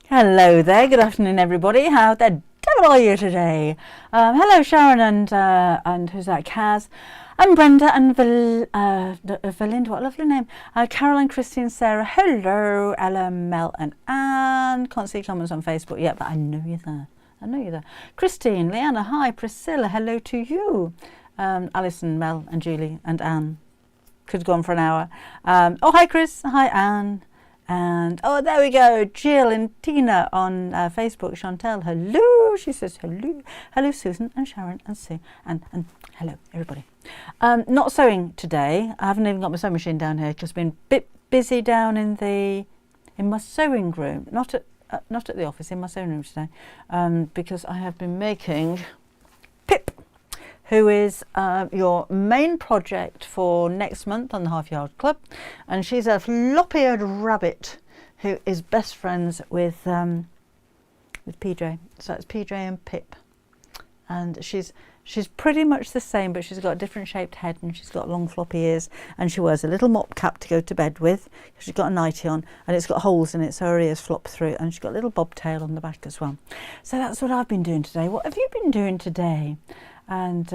Hello there, good afternoon everybody. How the devil are you today? Hello Sharon and who's that? Kaz and Brenda and Valinda, what a lovely name. Caroline, Christine, Sarah, hello, Ella, Mel and Anne. Can't see comments on Facebook yet, but I know you're there. Christine, Leanna, hi. Priscilla, hello to you. Alison, Mel and Julie and Anne. Could go on for an hour. Oh, hi Chris, hi Anne. And oh, there we go, Jill and Tina on Facebook. Chantel, hello. She says hello. Hello, Susan and Sharon and Sue and hello everybody. Not sewing today. I haven't even got my sewing machine down here because I've been a bit busy down in my sewing room. Not at the office, in my sewing room today, because I have been making Pip, who is your main project for next month on the Half Yard Club, and she's a flop-eared rabbit who is best friends with PJ. So it's PJ and Pip, and she's pretty much the same, but she's got a different shaped head and she's got long floppy ears, and she wears a little mop cap to go to bed with. She's got a nightie on and it's got holes in it so her ears flop through, and she's got a little bobtail on the back as well. So that's what I've been doing today. What have you been doing today? And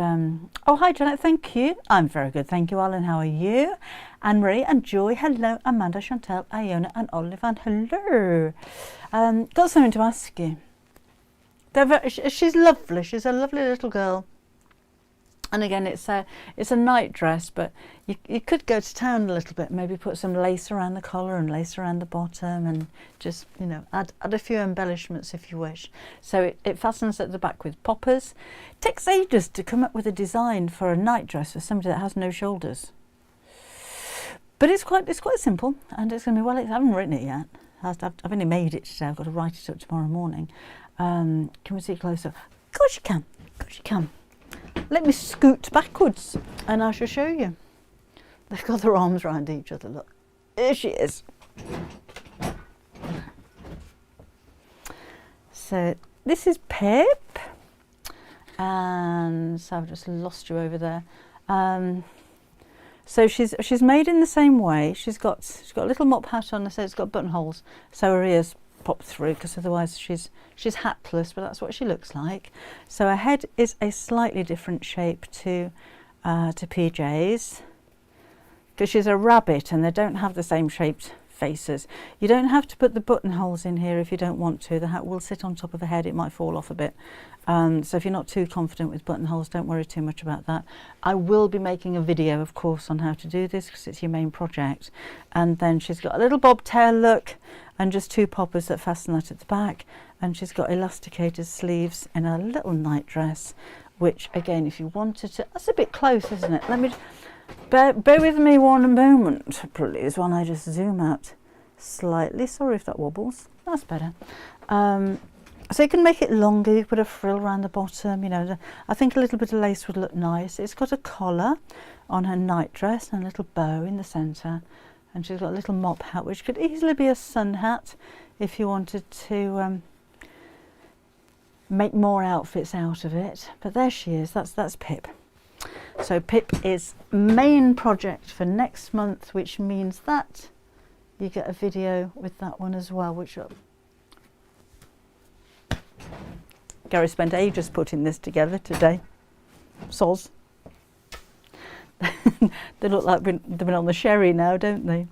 oh, hi Janet, thank you. I'm very good, thank you. Alan, how are you? Anne-Marie and Joy, hello. Amanda, Chantel, Iona and Oliver, hello. Got something to ask you. She's lovely, she's a lovely little girl. And again, it's a night dress, but you could go to town a little bit, maybe put some lace around the collar and lace around the bottom, and just, you know, add a few embellishments if you wish. So it fastens at the back with poppers. It takes ages to come up with a design for a night dress for somebody that has no shoulders. But it's quite simple, and it's going to be, well, I haven't written it yet. I've only made it today. I've got to write it up tomorrow morning. Can we see closer? Of course you can. Of course you can. Let me scoot backwards and I shall show you. They've got their arms around each other, look. Here she is. So this is Pip, and so I've just lost you over there. So she's made in the same way. She's got a little mop hat on, so it's got buttonholes so her ears pop through, because otherwise she's hatless, but that's what she looks like. So her head is a slightly different shape to PJ's, because she's a rabbit and they don't have the same shaped faces. You don't have to put the buttonholes in here if you don't want to. The hat will sit on top of the head, it might fall off a bit. So if you're not too confident with buttonholes, don't worry too much about that. I will be making a video, of course, on how to do this because it's your main project. And then she's got a little bobtail look and just two poppers that fasten that at the back. And she's got elasticated sleeves in a little night dress, which again, if you wanted to, that's a bit close, isn't it? Let me bear with me one moment, please, while I just zoom out slightly. Sorry if that wobbles. That's better. So you can make it longer. You put a frill around the bottom. You know, I think a little bit of lace would look nice. It's got a collar on her night dress and a little bow in the centre, and she's got a little mop hat, which could easily be a sun hat if you wanted to make more outfits out of it. But there she is. That's Pip. So Pip is main project for next month, which means that you get a video with that one as well, which Gary spent ages putting this together today. Soz. They look like they've been on the sherry now, don't they?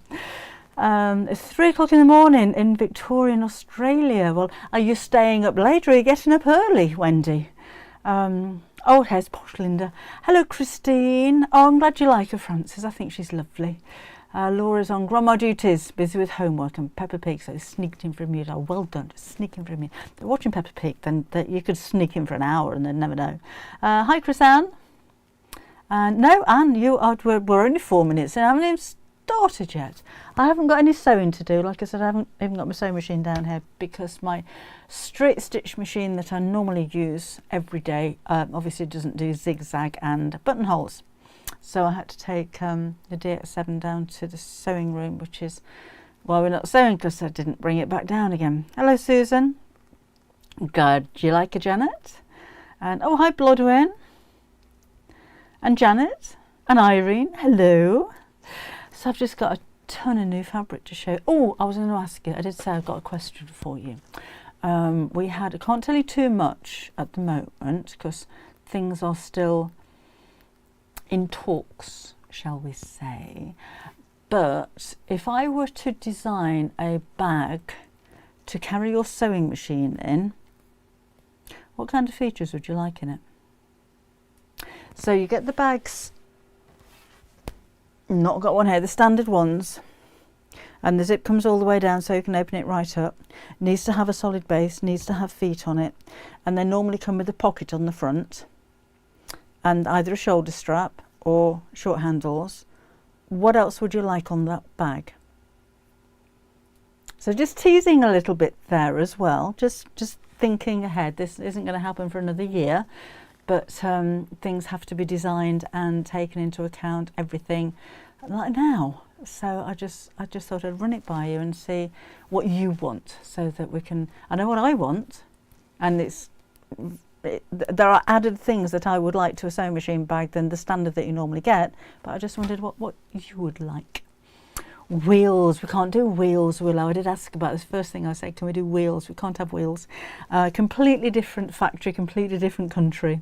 It's 3 o'clock in the morning in Victoria, in Australia. Well, are you staying up late or are you getting up early, Wendy? Oh, here's posh Linda. Hello, Christine. Oh, I'm glad you like her, Frances. I think she's lovely. Laura's on grandma duties, busy with homework, and Peppa Pig, so sneaked in for a minute. Oh, well done, just sneaking for a minute. They're watching Peppa Pig, then you could sneak in for an hour and they'd never know. Hi, Chris Ann. No, Anne, we're only 4 minutes and I haven't even started yet. I haven't got any sewing to do. Like I said, I haven't even got my sewing machine down here because my straight stitch machine that I normally use every day obviously doesn't do zigzag and buttonholes. So I had to take the DX7 down to the sewing room, which is why we're not sewing, because I didn't bring it back down again. Hello, Susan. Good. Do you like her, Janet? And oh, hi, Blodwyn. And Janet. And Irene. Hello. So I've just got to ton of new fabric to show. Oh, I was going to ask you, I did say I've got a question for you. I can't tell you too much at the moment because things are still in talks, shall we say. But if I were to design a bag to carry your sewing machine in, what kind of features would you like in it? So you get the bags, not got one here, the standard ones, and the zip comes all the way down so you can open it right up. Needs to have a solid base, needs to have feet on it, and they normally come with a pocket on the front and either a shoulder strap or short handles. What else would you like on that bag? So just teasing a little bit there as well, just thinking ahead. This isn't going to happen for another year, but things have to be designed and taken into account, everything like now. So I just thought I'd run it by you and see what you want, so that we can. I know what I want, and there are added things that I would like to a sewing machine bag than the standard that you normally get. But I just wondered what you would like. Wheels, we can't do wheels, Willow. I did ask about this. First thing I said, can we do wheels? We can't have wheels. Completely different factory, completely different country.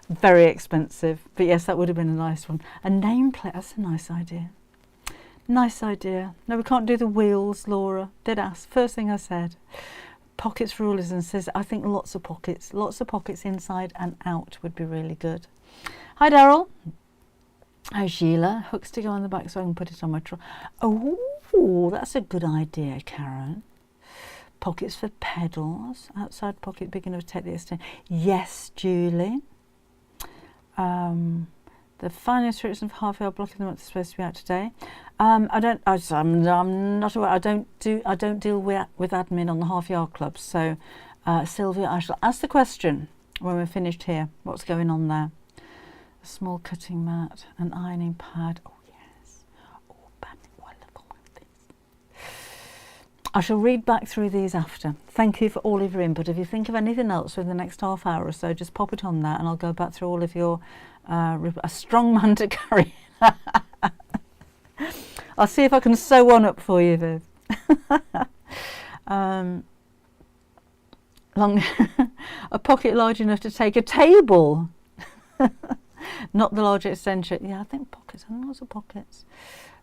Very expensive. But yes, that would have been a nice one. A nameplate, that's a nice idea. Nice idea. No, we can't do the wheels, Laura. Did ask. First thing I said. Pockets for rulers and scissors. I think lots of pockets inside and out would be really good. Hi, Daryl. Hi, Sheila. Hooks to go on the back so I can put it on my trolley. Oh, that's a good idea, Karen. Pockets for pedals. Outside pocket big enough to take the extension. Yes, Julie. The final instructions for half yard blocking the month is supposed to be out today. I'm not aware. I don't deal with admin on the half yard club. So, Sylvia, I shall ask the question when we're finished here. What's going on there? A small cutting mat, an ironing pad. Oh yes. Oh, wonderful. I shall read back through these after. Thank you for all of your input. If you think of anything else within the next half hour or so, just pop it on there, and I'll go back through all of your. A strong man to carry. I'll see if I can sew one up for you, Viv. A pocket large enough to take a table. Not the large extension. Yeah, I think pockets. I think lots of pockets.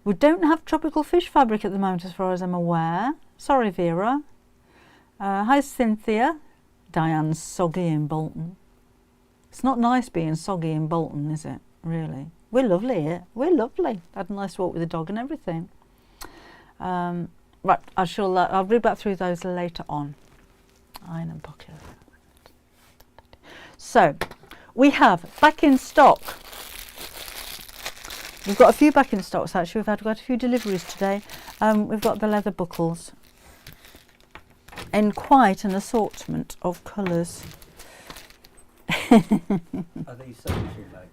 We don't have tropical fish fabric at the moment, as far as I'm aware. Sorry, Vera. Hi, Cynthia. Diane's soggy in Bolton. It's not nice being soggy in Bolton, is it? Really? We're lovely here. We're lovely. Had a nice walk with the dog and everything. Right, I'll read back through those later on. Iron and pocket. So, we have back in stock. We've got a few back in stocks actually. We've had quite a few deliveries today. We've got the leather buckles in quite an assortment of colours. Are these sewing machine bags?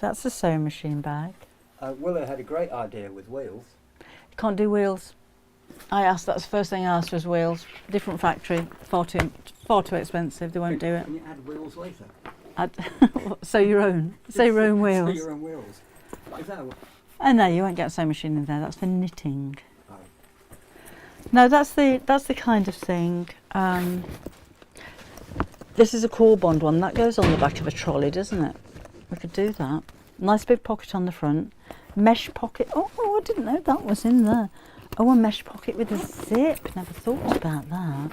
That's a sewing machine bag. Willow had a great idea with wheels. You can't do wheels. I asked, that's the first thing I asked was wheels. Different factory, far too expensive, they won't do it. Can you add wheels later? Sew your own. Sew your own wheels. Sew your own wheels. Is that Oh no, you won't get a sewing machine in there, that's for knitting. Oh. No, that's the kind of thing. This is a core bond one, that goes on the back of a trolley, doesn't it? We could do that. Nice big pocket on the front. Mesh pocket. Oh, I didn't know that was in there. Oh, a mesh pocket with a zip. Never thought about that.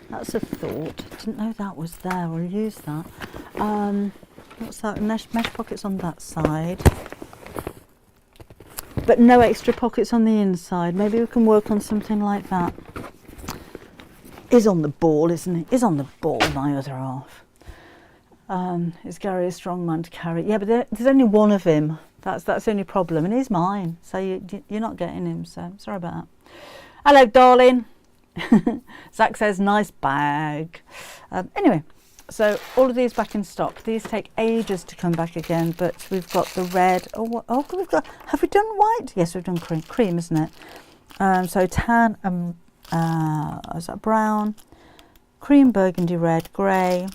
That's a thought. Didn't know that was there. We'll use that. What's that? Mesh pockets on that side. But no extra pockets on the inside. Maybe we can work on something like that. Is on the ball, isn't it? Is on the ball, my other half. Is Gary a strong man to carry? Yeah, but there's only one of him. That's the only problem, and he's mine. So you're not getting him. So sorry about that. Hello, darling. Zach says nice bag. Anyway, so all of these back in stock. These take ages to come back again, but we've got the red. Oh, we've got. Have we done white? Yes, we've done cream, isn't it? So tan and is that brown, cream, burgundy, red, grey,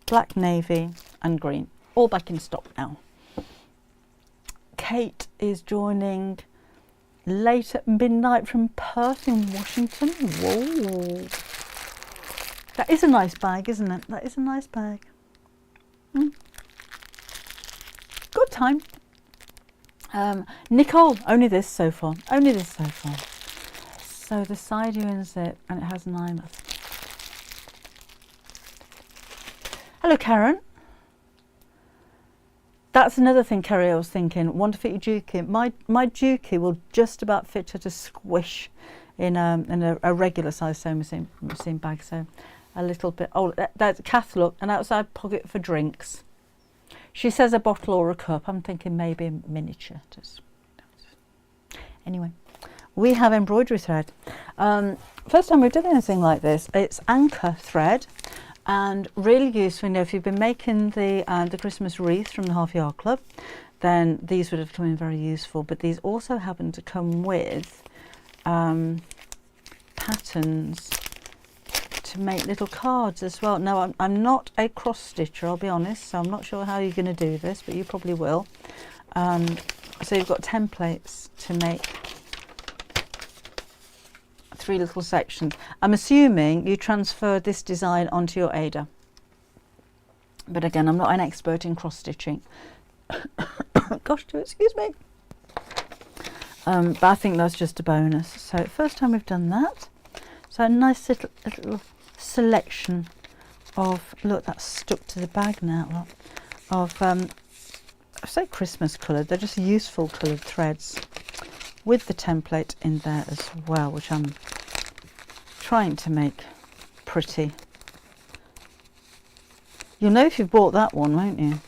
black, navy and green, all back in stock now. Kate is joining late at midnight from Perth in Washington. Whoa. That is a nice bag, isn't it? That is a nice bag. Good time. Nicole, only this so far. Only this so far. So the side you unzip and it has 9. Hello, Karen. That's another thing, Kerry, I was thinking. Want to fit your dookie. My dookie will just about fit her to squish in a regular size sewing machine bag. So a little bit. Oh, that's Kath, look, an outside pocket for drinks. She says a bottle or a cup. I'm thinking maybe a miniature. Anyway, we have embroidery thread. First time we've done anything like this. It's anchor thread. And really useful, you know, if you've been making the Christmas wreath from the Half Yard Club, then these would have come in very useful. But these also happen to come with patterns to make little cards as well. Now, I'm not a cross stitcher, I'll be honest, so I'm not sure how you're going to do this, but you probably will. So you've got templates to make 3 little sections. I'm assuming you transfer this design onto your Ada. But again, I'm not an expert in cross stitching. Gosh, excuse me. But I think that's just a bonus. So first time we've done that. So a nice little selection of, look, that's stuck to the bag now, look, of, I say Christmas coloured, they're just useful coloured threads with the template in there as well, which I'm trying to make pretty. You'll know if you've bought that one, won't you?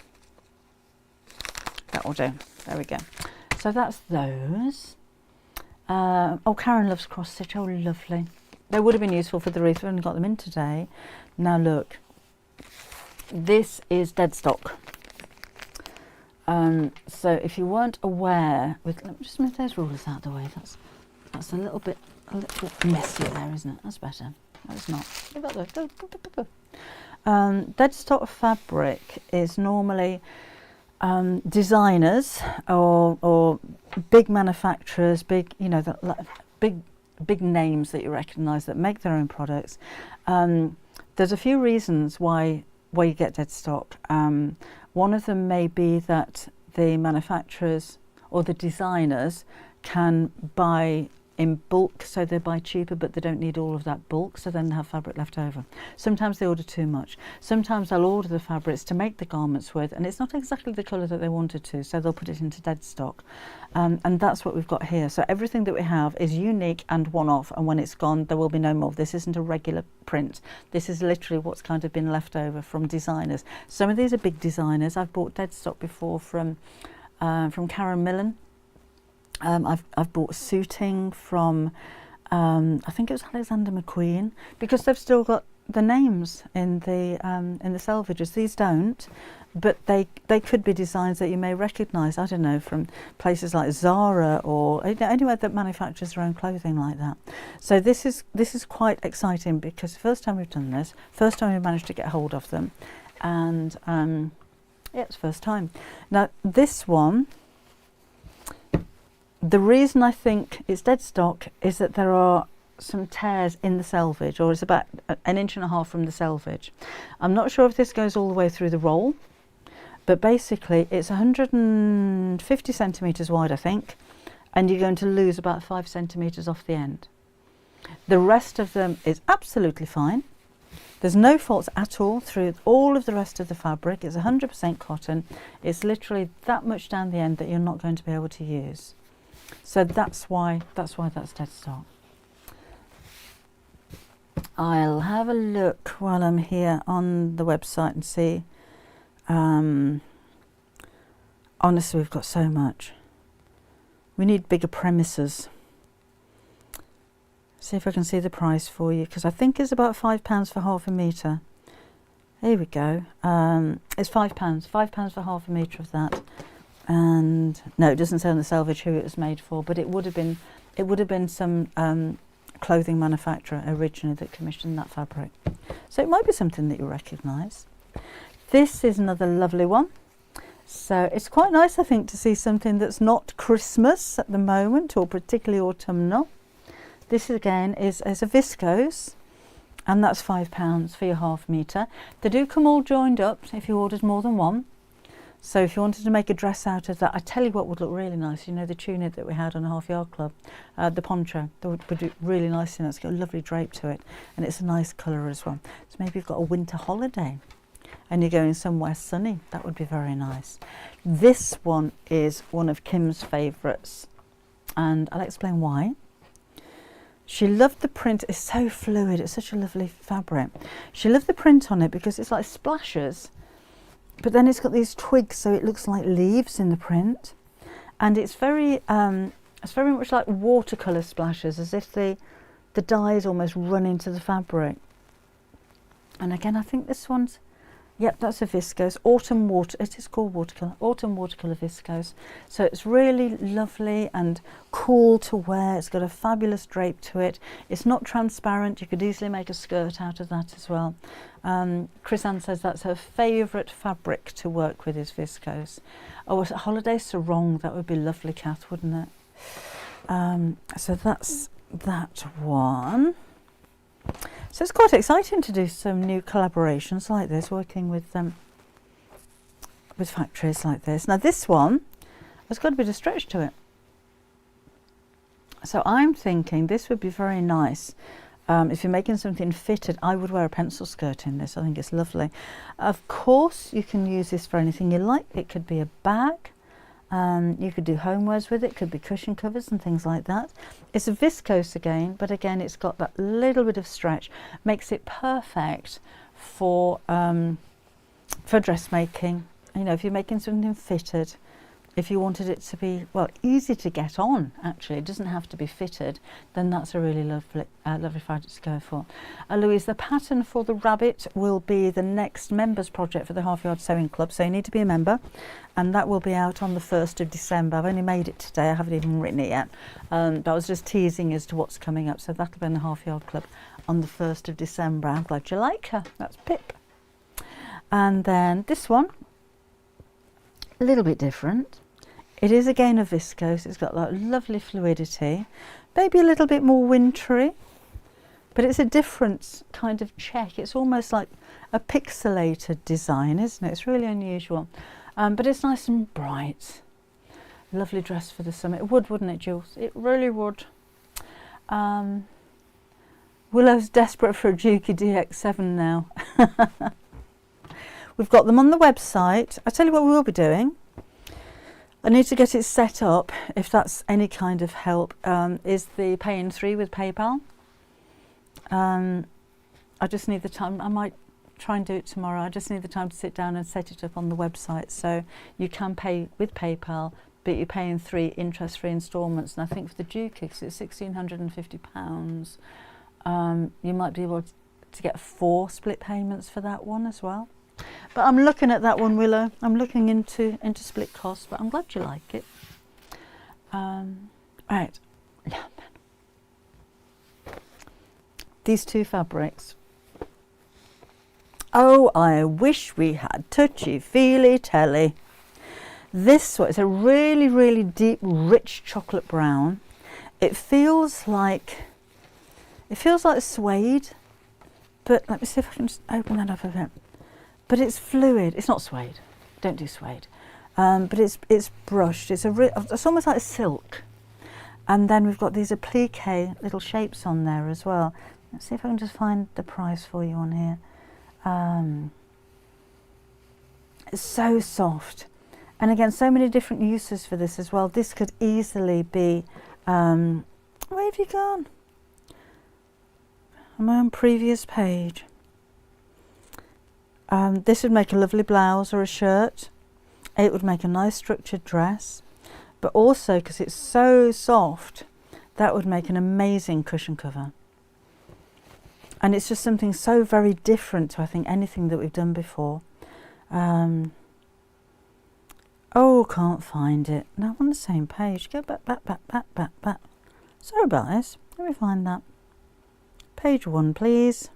That will do. There we go. So that's those. Oh, Karen loves cross stitch. Oh, lovely. They would have been useful for the wreath. We've only got them in today. Now look, this is Deadstock. So if you weren't aware, let me just move those rulers out of the way. That's a little bit messy there, isn't it? That's better. That's not. Deadstock fabric is normally designers or big manufacturers, big, you know, big names that you recognise that make their own products. There's a few reasons why you get Deadstock. One of them may be that the manufacturers or the designers can buy in bulk, so they buy cheaper, but they don't need all of that bulk, so then they have fabric left over. Sometimes they order too much. Sometimes they'll order the fabrics to make the garments with, and it's not exactly the colour that they wanted to, so they'll put it into Deadstock. And that's what we've got here. So everything that we have is unique and one-off, and when it's gone, there will be no more. This isn't a regular print. This is literally what's kind of been left over from designers. Some of these are big designers. I've bought Deadstock before from Karen Millen. I've bought suiting from I think it was Alexander McQueen, because they've still got the names in the selvages. These don't, but they could be designs that you may recognise. I don't know, from places like Zara or anywhere that manufactures their own clothing like that. So this is quite exciting, because the first time we've done this, first time we managed to get hold of them, and yeah, it's first time. Now this one. The reason I think it's Deadstock is that there are some tears in the selvage, or it's about 1.5 inches from the selvage. I'm not sure if this goes all the way through the roll, but basically it's 150 centimetres wide, I think, and you're going to lose about 5 centimetres off the end. The rest of them is absolutely fine. There's no faults at all through all of the rest of the fabric. It's 100% cotton. It's literally that much down the end that you're not going to be able to use. So that's why that's Deadstock. I'll have a look while I'm here on the website and see. Honestly, we've got so much. We need bigger premises. See if I can see the price for you, because I think it's about £5 for half a metre. Here we go. It's £5. £5 for half a metre of that. And no, it doesn't say on the selvage who it was made for, but it would have been some clothing manufacturer originally that commissioned that fabric. So it might be something that you recognise. This is another lovely one. So it's quite nice, I think, to see something that's not Christmas at the moment, or particularly autumnal. This again is a viscose, and that's £5 for your half metre. They do come all joined up if you ordered more than one. So if you wanted to make a dress out of that, I tell you what would look really nice. You know, the tunic that we had on a half yard club, the poncho, that would do really nice, and it's got a lovely drape to it, and it's a nice colour as well. So maybe you've got a winter holiday and you're going somewhere sunny, that would be very nice. This one is one of Kim's favourites, and I'll explain why. She loved the print. It's so fluid, it's such a lovely fabric. She loved the print on it because it's like splashes, but then it's got these twigs, so it looks like leaves in the print, and it's very much like watercolour splashes, as if the dyes almost run into the fabric. And again, I think this one's, yep, that's a viscose, it is called watercolour, autumn watercolour viscose. So it's really lovely and cool to wear. It's got a fabulous drape to it. It's not transparent. You could easily make a skirt out of that as well. Chris Ann says that's her favourite fabric to work with is viscose. Oh, a holiday sarong, that would be lovely, Kath, wouldn't it? So that's that one. So it's quite exciting to do some new collaborations like this, working with factories like this. Now this one has got a bit of stretch to it. So I'm thinking this would be very nice. If you're making something fitted, I would wear a pencil skirt in this. I think it's lovely. Of course, you can use this for anything you like. It could be a bag. You could do homewares with it, could be cushion covers and things like that. It's a viscose again, but again it's got that little bit of stretch, makes it perfect for dressmaking. You know, if you're making something fitted, if you wanted it to be, well, easy to get on, actually, it doesn't have to be fitted, then that's a really lovely fabric to go for. Louise, the pattern for the rabbit will be the next members project for the Half Yard Sewing Club, so you need to be a member, and that will be out on the 1st of December. I've only made it today, I haven't even written it yet, but I was just teasing as to what's coming up, so that'll be in the Half Yard Club on the 1st of December. I'm glad you like her. That's Pip. And then this one, a little bit different. It is again a viscose. It's got that lovely fluidity, maybe a little bit more wintry, but it's a different kind of check. It's almost like a pixelated design, isn't it? It's really unusual, but it's nice and bright. Lovely dress for the summer. It would, wouldn't it, Jules? It really would. Willow's desperate for a Juki DX7 now. We've got them on the website. I'll tell you what we will be doing. I need to get it set up, if that's any kind of help, is the pay in 3 with PayPal. I just need the time. I might try and do it tomorrow. I just need the time to sit down and set it up on the website. So you can pay with PayPal, but you pay in 3 interest-free instalments. And I think for the Dukes, it's £1,650. You might be able to get 4 split payments for that one as well. But I'm looking at that one, Willow. I'm looking into split costs, but I'm glad you like it. Right. These 2 fabrics. Oh, I wish we had touchy-feely telly. This one is a really, really deep, rich chocolate brown. It feels like suede, but let me see if I can just open that up a bit. But it's fluid. It's not suede. Don't do suede. But it's brushed. It's almost like a silk. And then we've got these applique little shapes on there as well. Let's see if I can just find the price for you on here. It's so soft. And again, so many different uses for this as well. This could easily be, where have you gone? Am I on previous page? This would make a lovely blouse or a shirt. It would make a nice structured dress, but also because it's so soft, that would make an amazing cushion cover. And it's just something so very different to, I think, anything that we've done before. Oh, can't find it. No, I'm on the same page. Go back. Sorry about this. Let me find that. Page 1, please.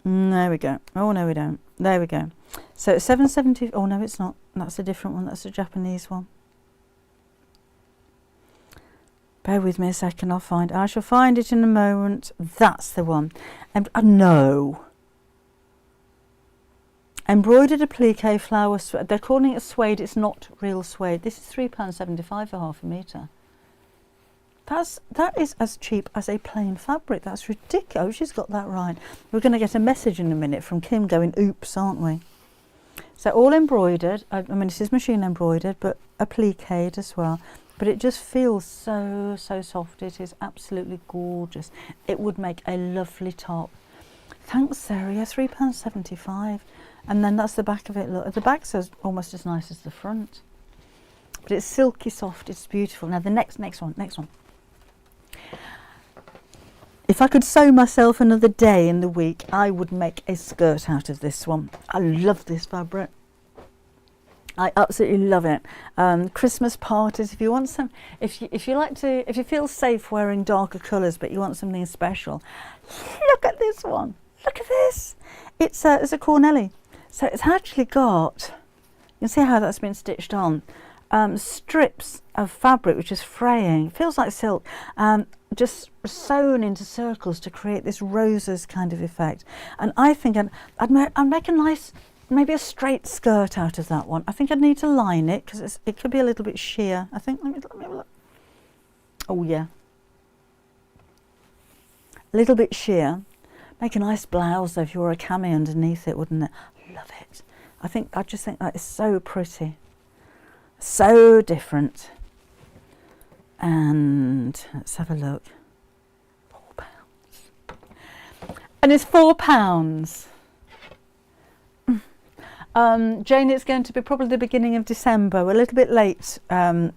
There we go. Oh, no, we don't. There we go. So it's 770. Oh no, it's not. That's a different one. That's a Japanese one. Bear with me a second. I shall find it in a moment. That's the one. And no. Embroidered applique flower. They're calling it suede. It's not real suede. This is £3.75 for half a metre. That is as cheap as a plain fabric. That's ridiculous. Oh, she's got that right. We're going to get a message in a minute from Kim going, oops, aren't we? So all embroidered. I mean, this is machine embroidered, but appliqued as well. But it just feels so soft. It is absolutely gorgeous. It would make a lovely top. Thanks, Sarah. Yeah, £3.75. And then that's the back of it. Look, the back's almost as nice as the front. But it's silky soft. It's beautiful. Now the next one. If I could sew myself another day in the week, I would make a skirt out of this one. I love this fabric. I absolutely love it. Christmas parties, if you want some, if you feel safe wearing darker colours, but you want something special, look at this one. Look at this. It's a Cornelli. So it's actually got, you can see how that's been stitched on. Strips of fabric which is fraying. It feels like silk. Just sewn into circles to create this roses kind of effect. And I think I'd make a nice, maybe a straight skirt out of that one. I think I'd need to line it because it could be a little bit sheer. I think, let me have a look. Oh yeah. A little bit sheer. Make a nice blouse though if you wore a cami underneath it, wouldn't it? Love it. I just think that is so pretty. So different. And let's have a look. £4. And it's £4. Jane, it's going to be probably the beginning of December. We're a little bit late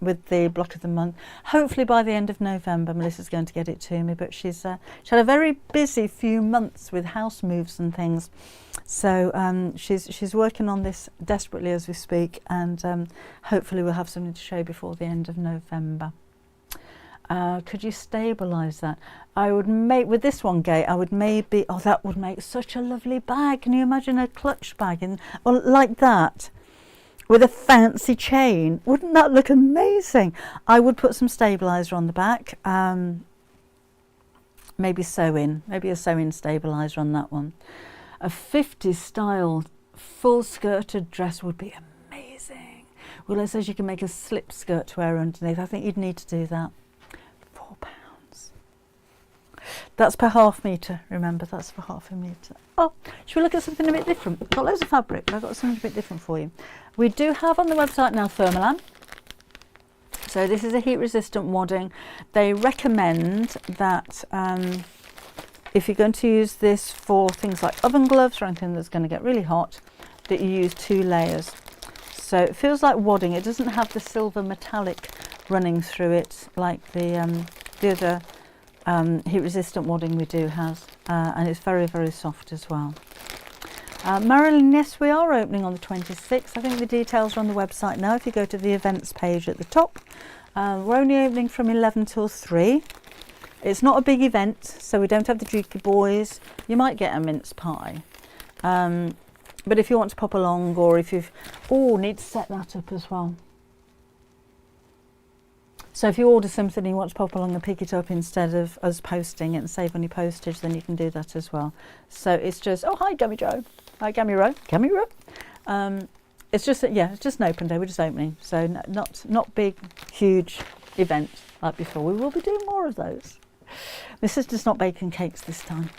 with the block of the month. Hopefully by the end of November, Melissa's going to get it to me. But she's had a very busy few months with house moves and things. So she's working on this desperately as we speak, and hopefully we'll have something to show before the end of November. Could you stabilise that? I would make, with this one, Gay, I would maybe, oh, that would make such a lovely bag. Can you imagine a clutch bag or like that with a fancy chain? Wouldn't that look amazing? I would put some stabiliser on the back, maybe a sewing stabiliser on that one. A 50s style full skirted dress would be amazing. Well, it says you can make a slip skirt to wear underneath. I think you'd need to do that. £4. That's per half metre, remember, that's for half a metre. Oh, should we look at something a bit different? We've got loads of fabric, but I've got something a bit different for you. We do have on the website now Thermolam. So this is a heat resistant wadding. They recommend that if you're going to use this for things like oven gloves or anything that's going to get really hot, that you use 2 layers. So it feels like wadding. It doesn't have the silver metallic running through it like the other heat resistant wadding we do have, and it's very, very soft as well. Marilyn, yes, we are opening on the 26th. I think the details are on the website now if you go to the events page at the top. We're only opening from 11 till 3. It's not a big event, so we don't have the Dukey boys. You might get a mince pie. But if you want to pop along, or if you've... Oh, need to set that up as well. So if you order something and you want to pop along and pick it up instead of us posting it and save on your postage, then you can do that as well. So it's just... Oh, hi, Gummy Joe. Hi, Gummy Ro. Gummy Ro. It's just, yeah, it's just an open day. We're just opening. So not big, huge event like before. We will be doing more of those. My sister's not baking cakes this time.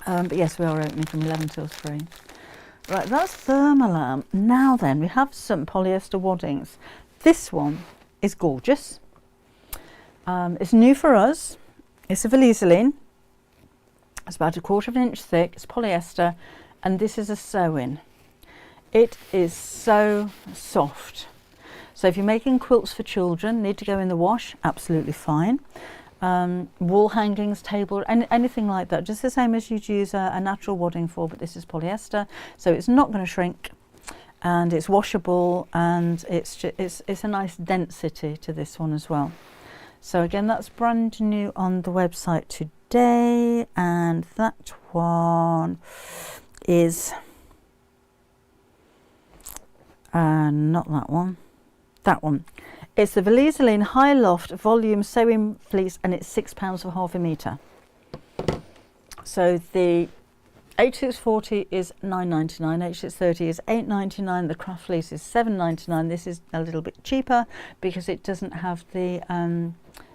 But yes, we are opening from 11 till 3. Right, that's Thermolam. Now then, we have some polyester waddings. This one is gorgeous. It's new for us. It's a Valiseline. It's about 1/4 inch thick. It's polyester, and this is a sew-in. It is so soft. So if you're making quilts for children, need to go in the wash, absolutely fine. Wall hangings, table, anything like that, just the same as you'd use a natural wadding for, but this is polyester, so it's not going to shrink, and it's washable, and it's a nice density to this one as well. So again, that's brand new on the website today, and that one is Not that one. That one. It's the Valaiseline High Loft Volume Sewing Fleece, and it's £6 for half a metre. So the H640 is £9.99, H630 is £8.99, the craft fleece is £7.99. This is a little bit cheaper because it doesn't have the,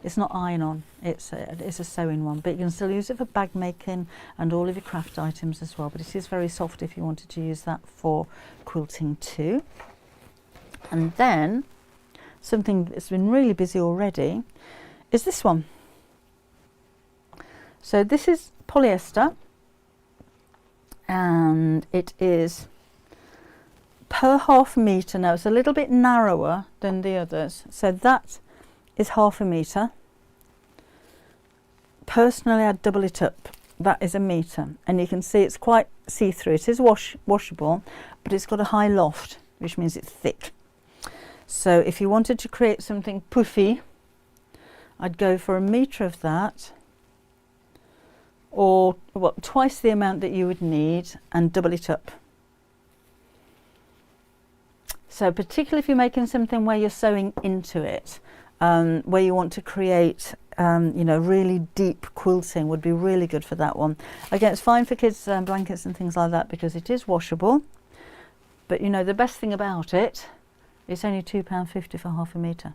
it's not iron-on, it's a sewing one, but you can still use it for bag making and all of your craft items as well. But it is very soft if you wanted to use that for quilting too. And then something that's been really busy already is this one. So this is polyester, and it is per half metre. Now it's a little bit narrower than the others, so that is half a metre. Personally, I'd double it up. That is a metre, and you can see it's quite see-through. It is washable, but it's got a high loft, which means it's thick. So if you wanted to create something puffy, I'd go for a metre of that, or well, twice the amount that you would need, and double it up. So particularly if you're making something where you're sewing into it, where you want to create you know, really deep quilting, would be really good for that one. Again, it's fine for kids' blankets and things like that because it is washable. But you know, the best thing about it, it's only £2.50 for half a metre.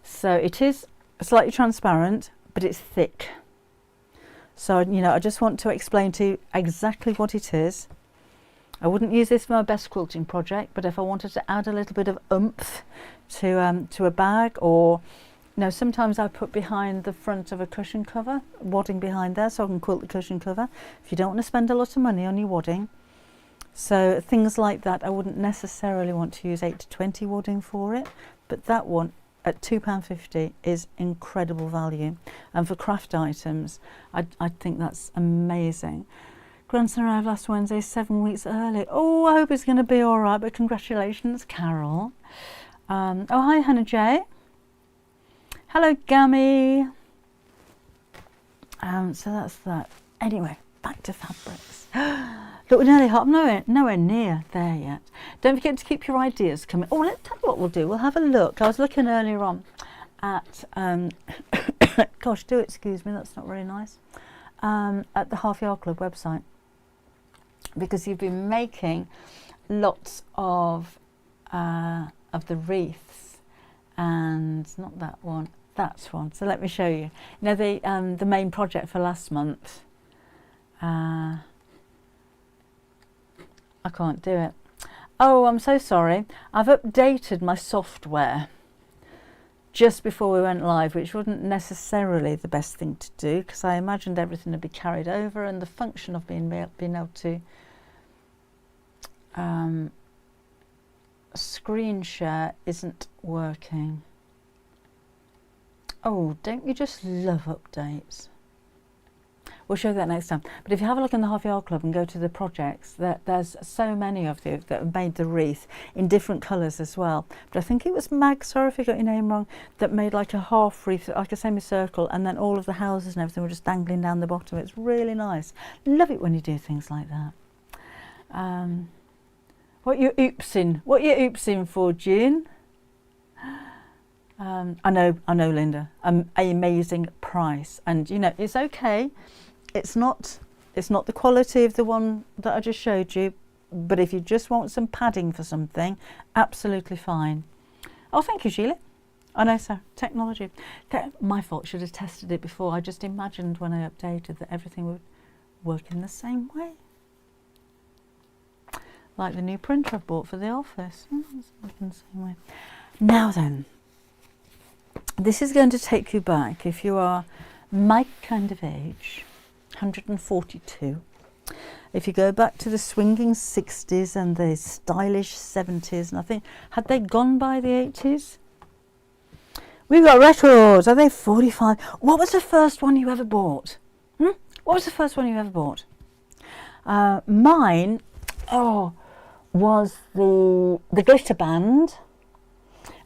So it is slightly transparent, but it's thick. So, you know, I just want to explain to you exactly what it is. I wouldn't use this for my best quilting project, but if I wanted to add a little bit of oomph to a bag, or, you know, sometimes I put behind the front of a cushion cover, wadding behind there so I can quilt the cushion cover, if you don't want to spend a lot of money on your wadding. So things like that, I wouldn't necessarily want to use 8-20 wadding for it, but that one at £2.50 is incredible value. And for craft items, I think that's amazing. Grandson arrived last Wednesday, 7 weeks early. Oh, I hope it's going to be all right, but congratulations, Carol. Oh, hi, Hannah J. Hello, Gammy. So that's that. Anyway, back to fabrics. Look, we're nearly hot. I'm nowhere near there yet. Don't forget to keep your ideas coming. Oh, let's tell you what we'll do. We'll have a look. I was looking earlier on at, gosh, do excuse me, that's not really nice, at the Half Yard Club website, because you've been making lots of the wreaths, and not that one, that one. So let me show you. You know, the main project for last month. I can't do it. Oh, I'm so sorry. I've updated my software just before we went live, which wasn't necessarily the best thing to do, because I imagined everything would be carried over, and the function of being able to screen share isn't working. Oh, don't you just love updates? We'll show you that next time. But if you have a look in the Half Yard Club and go to the projects, there's so many of you that have made the wreath in different colours as well. But I think it was Mag, sorry if I got your name wrong, that made like a half wreath, like a semicircle, and then all of the houses and everything were just dangling down the bottom. It's really nice. Love it when you do things like that. What you oopsing for, June? I know, Linda. Amazing price, and you know it's okay. It's not the quality of the one that I just showed you, but if you just want some padding for something, absolutely fine. Oh, thank you, Sheila. I know, sir. Technology. My fault. Should have tested it before. I just imagined when I updated that everything would work in the same way, like the new printer I've bought for the office. It's working the same way. Now then. This is going to take you back, if you are my kind of age, 142. If you go back to the swinging 60s and the stylish 70s, and I think, had they gone by the 80s? We've got records. Are they 45? What was the first one you ever bought? What was the first one you ever bought? Mine, was the glitter band,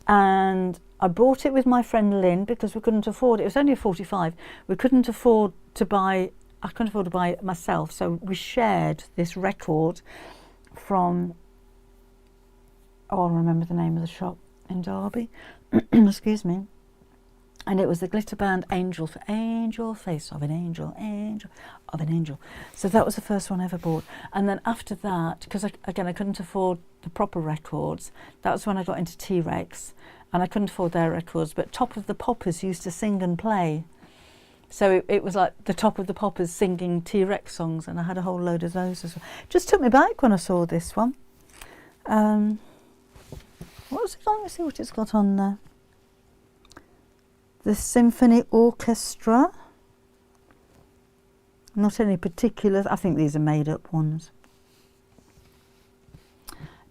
and I bought it with my friend Lynn because we couldn't afford it. It was only a 45. We couldn't afford to buy, I couldn't afford to buy it myself. So we shared this record from oh, I remember the name of the shop in Derby. Excuse me. And it was the glitter band Angel for Angel, Face of an Angel, Angel of an Angel. So that was the first one I ever bought. And then after that, because again I couldn't afford the proper records, that was when I got into T-Rex, and I couldn't afford their records, but Top of the Poppers used to sing and play. So it was like the Top of the Poppers singing T-Rex songs, and I had a whole load of those as well. Just took me back when I saw this one. What was it on? Let's see what it's got on there. The Symphony Orchestra. Not any particular, I think these are made up ones.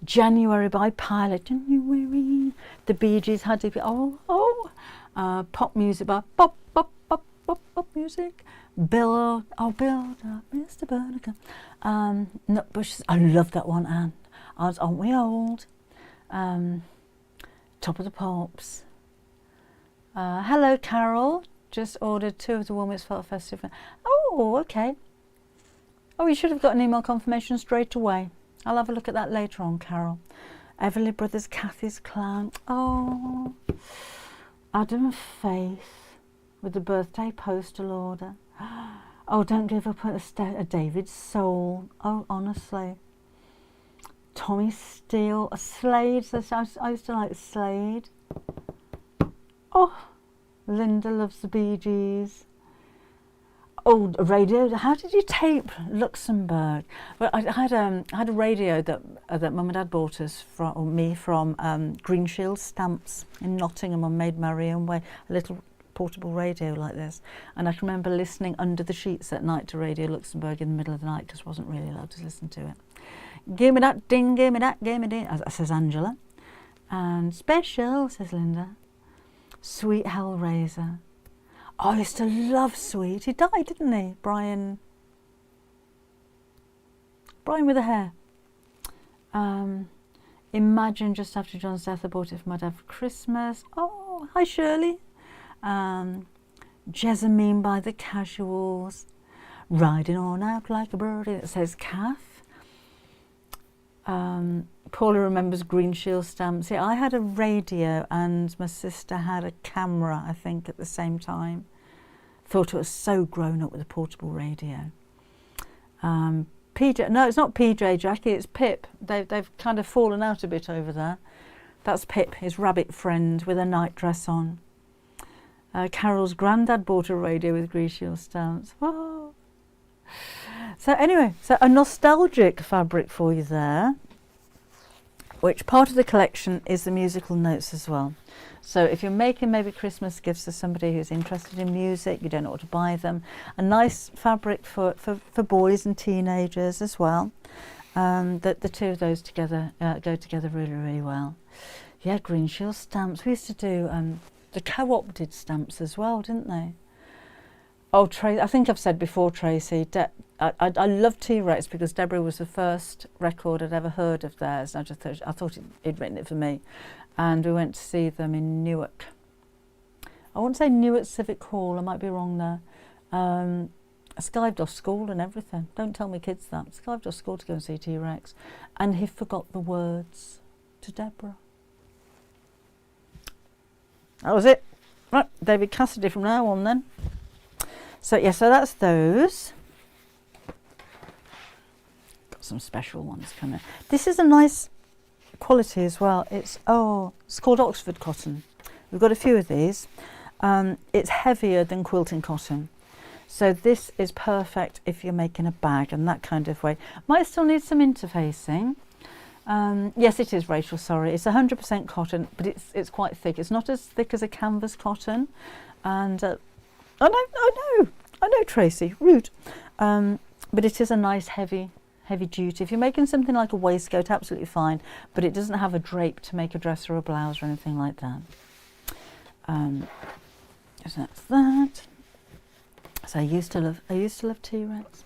January by Pilot. January. The Bee Gees had it. Pop music by Pop music. Build up, Mr. Burnacle. Nutbush. I love that one, Anne. Aren't we old? Top of the Pops. Hello, Carol. Just ordered 2 of the Women's Felt Festival. Oh, okay. Oh, you should have got an email confirmation straight away. I'll have a look at that later on, Carol. Everly Brothers, Kathy's Clown. Oh, Adam Faith with the birthday postal order. Oh, don't give up a David Soul. Oh, honestly. Tommy Steele, a Slade. I used to like Slade. Oh, Linda loves the Bee Gees. Oh, radio. How did you tape Luxembourg? Well, I had a radio that Mum and Dad bought us from Green Shield Stamps in Nottingham on Maid Marian Way. A little portable radio like this, and I can remember listening under the sheets at night to Radio Luxembourg in the middle of the night because I wasn't really allowed to listen to it. Give me that ding, give me that, give me ding, says Angela. And special, says Linda. Sweet Hellraiser. Oh, I used to love Sweet. He died, didn't he? Brian with the hair. Imagine just after John's death, I bought it for my dad for Christmas. Oh, hi Shirley. Jessamine by the Casuals. Riding on out like a bird. It says Kath. Paula remembers Green Shield Stamps. See, I had a radio and my sister had a camera, I think, at the same time. Thought it was so grown up with a portable radio. PJ, no, it's not PJ, Jackie, it's Pip. They've kind of fallen out a bit over there. That's Pip, his rabbit friend with a night dress on. Carol's granddad bought a radio with Green Shield Stamps. Oh. So anyway, so a nostalgic fabric for you there, which part of the collection is the musical notes as well. So if you're making maybe Christmas gifts to somebody who's interested in music, you don't know what to buy them, a nice fabric for boys and teenagers as well. The two of those together go together really, really well. Yeah, Green Shield Stamps. We used to do the co-op did stamps as well, didn't they? Oh, I think I've said before, Tracy, I love T-Rex because Deborah was the first record I'd ever heard of theirs. I thought he'd written it for me. And we went to see them in Newark. I won't say Newark Civic Hall, I might be wrong there. I skived off school and everything. Don't tell me kids that. Skived off school to go and see T-Rex. And he forgot the words to Deborah. That was it. Right, David Cassidy from now on then. So yeah, so that's those. Got some special ones coming. This is a nice quality as well. It's called Oxford cotton. We've got a few of these. It's heavier than quilting cotton. So this is perfect if you're making a bag and that kind of way. Might still need some interfacing. Yes, it is, Rachel, sorry. It's 100% cotton, but it's quite thick. It's not as thick as a canvas cotton. And I know, Tracy, rude. But it is a nice heavy duty. If you're making something like a waistcoat, absolutely fine, but it doesn't have a drape to make a dress or a blouse or anything like that. So that's that. So I used to love T-Rex.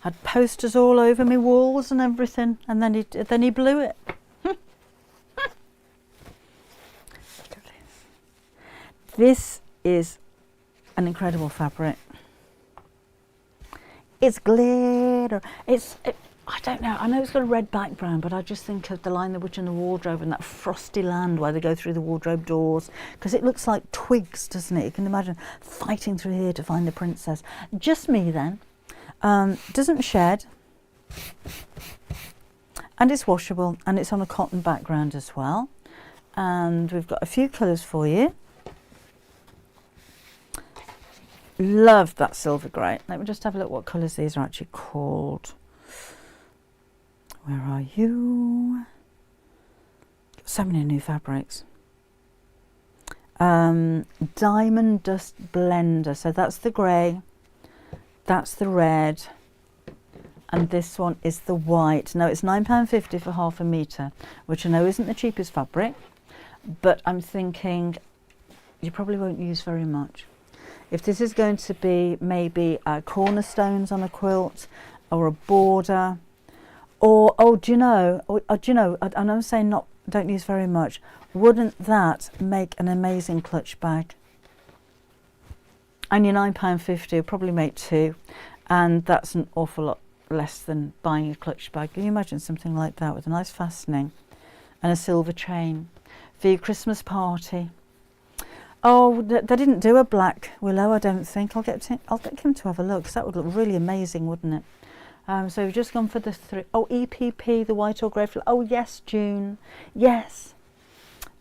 Had posters all over my walls and everything, and then he blew it. Look at this. This is an incredible fabric. It's glitter. I don't know. I know it's got a red background, but I just think of The Lion, the Witch and the Wardrobe and that frosty land where they go through the wardrobe doors, because it looks like twigs, doesn't it? You can imagine fighting through here to find the princess. Just me then. Doesn't shed, and it's washable, and it's on a cotton background as well. And we've got a few colours for you. Love that silver grey. Let me just have a look what colours these are actually called. Where are you? So many new fabrics. Diamond Dust Blender. So that's the grey, that's the red, and this one is the white. Now it's £9.50 for half a metre, which I know isn't the cheapest fabric, but I'm thinking you probably won't use very much. If this is going to be maybe cornerstones on a quilt or a border, or do you know, and I'm saying don't use very much, wouldn't that make an amazing clutch bag? And your £9.50 will probably make two, and that's an awful lot less than buying a clutch bag. Can you imagine something like that with a nice fastening and a silver chain for your Christmas party? Oh, they didn't do a black willow, I don't think. I'll get him to have a look, because that would look really amazing, wouldn't it? So we've just gone for the three. Oh, EPP, the white or grey. Oh, yes, June. Yes.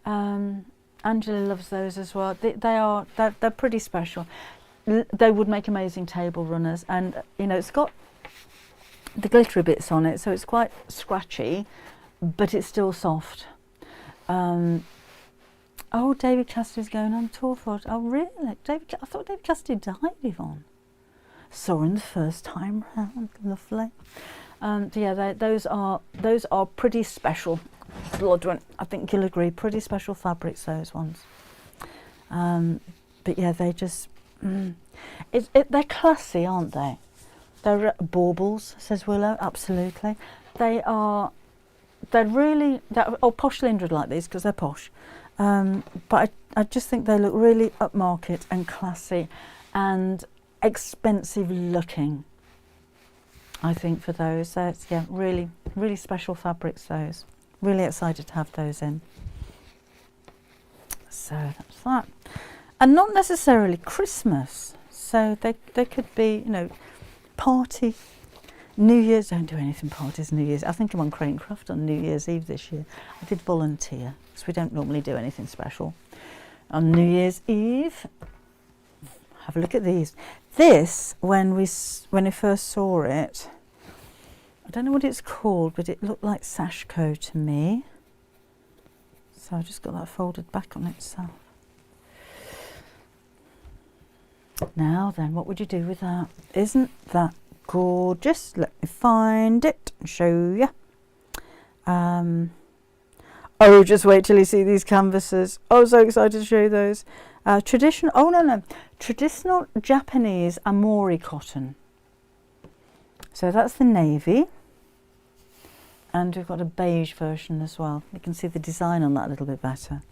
Angela loves those as well. They're pretty special. They would make amazing table runners, and you know, it's got the glittery bits on it, so it's quite scratchy, but it's still soft. Oh, David Cassidy's going on tour for it. Oh, really? I thought David Cassidy died, Yvonne. Saw him the first time round. Lovely. Yeah, those are pretty special. Bloodwin, I think you'll agree. Pretty special fabrics, those ones. But yeah, they just they're classy, aren't they? They're baubles, says Willow. Absolutely, they are. They're really posh Linda would like these because they're posh. But I just think they look really upmarket and classy and expensive looking, I think, for those. So it's, yeah, really, really special fabrics, those. Really excited to have those in. So that's that. And not necessarily Christmas. So they could be, you know, party. New Year's, don't do anything parties New Year's. I think I'm on Crane Craft on New Year's Eve this year. I did volunteer, because we don't normally do anything special. On New Year's Eve, have a look at these. This, when I first saw it, I don't know what it's called, but it looked like Sashko to me. So I just got that folded back on itself. Now then, what would you do with that? Isn't that gorgeous? Let me find it and show you. Oh, just wait till you see these canvases. Oh, so excited to show you those. Traditional Japanese Amori cotton. So that's the navy, and we've got a beige version as well. You can see the design on that a little bit better.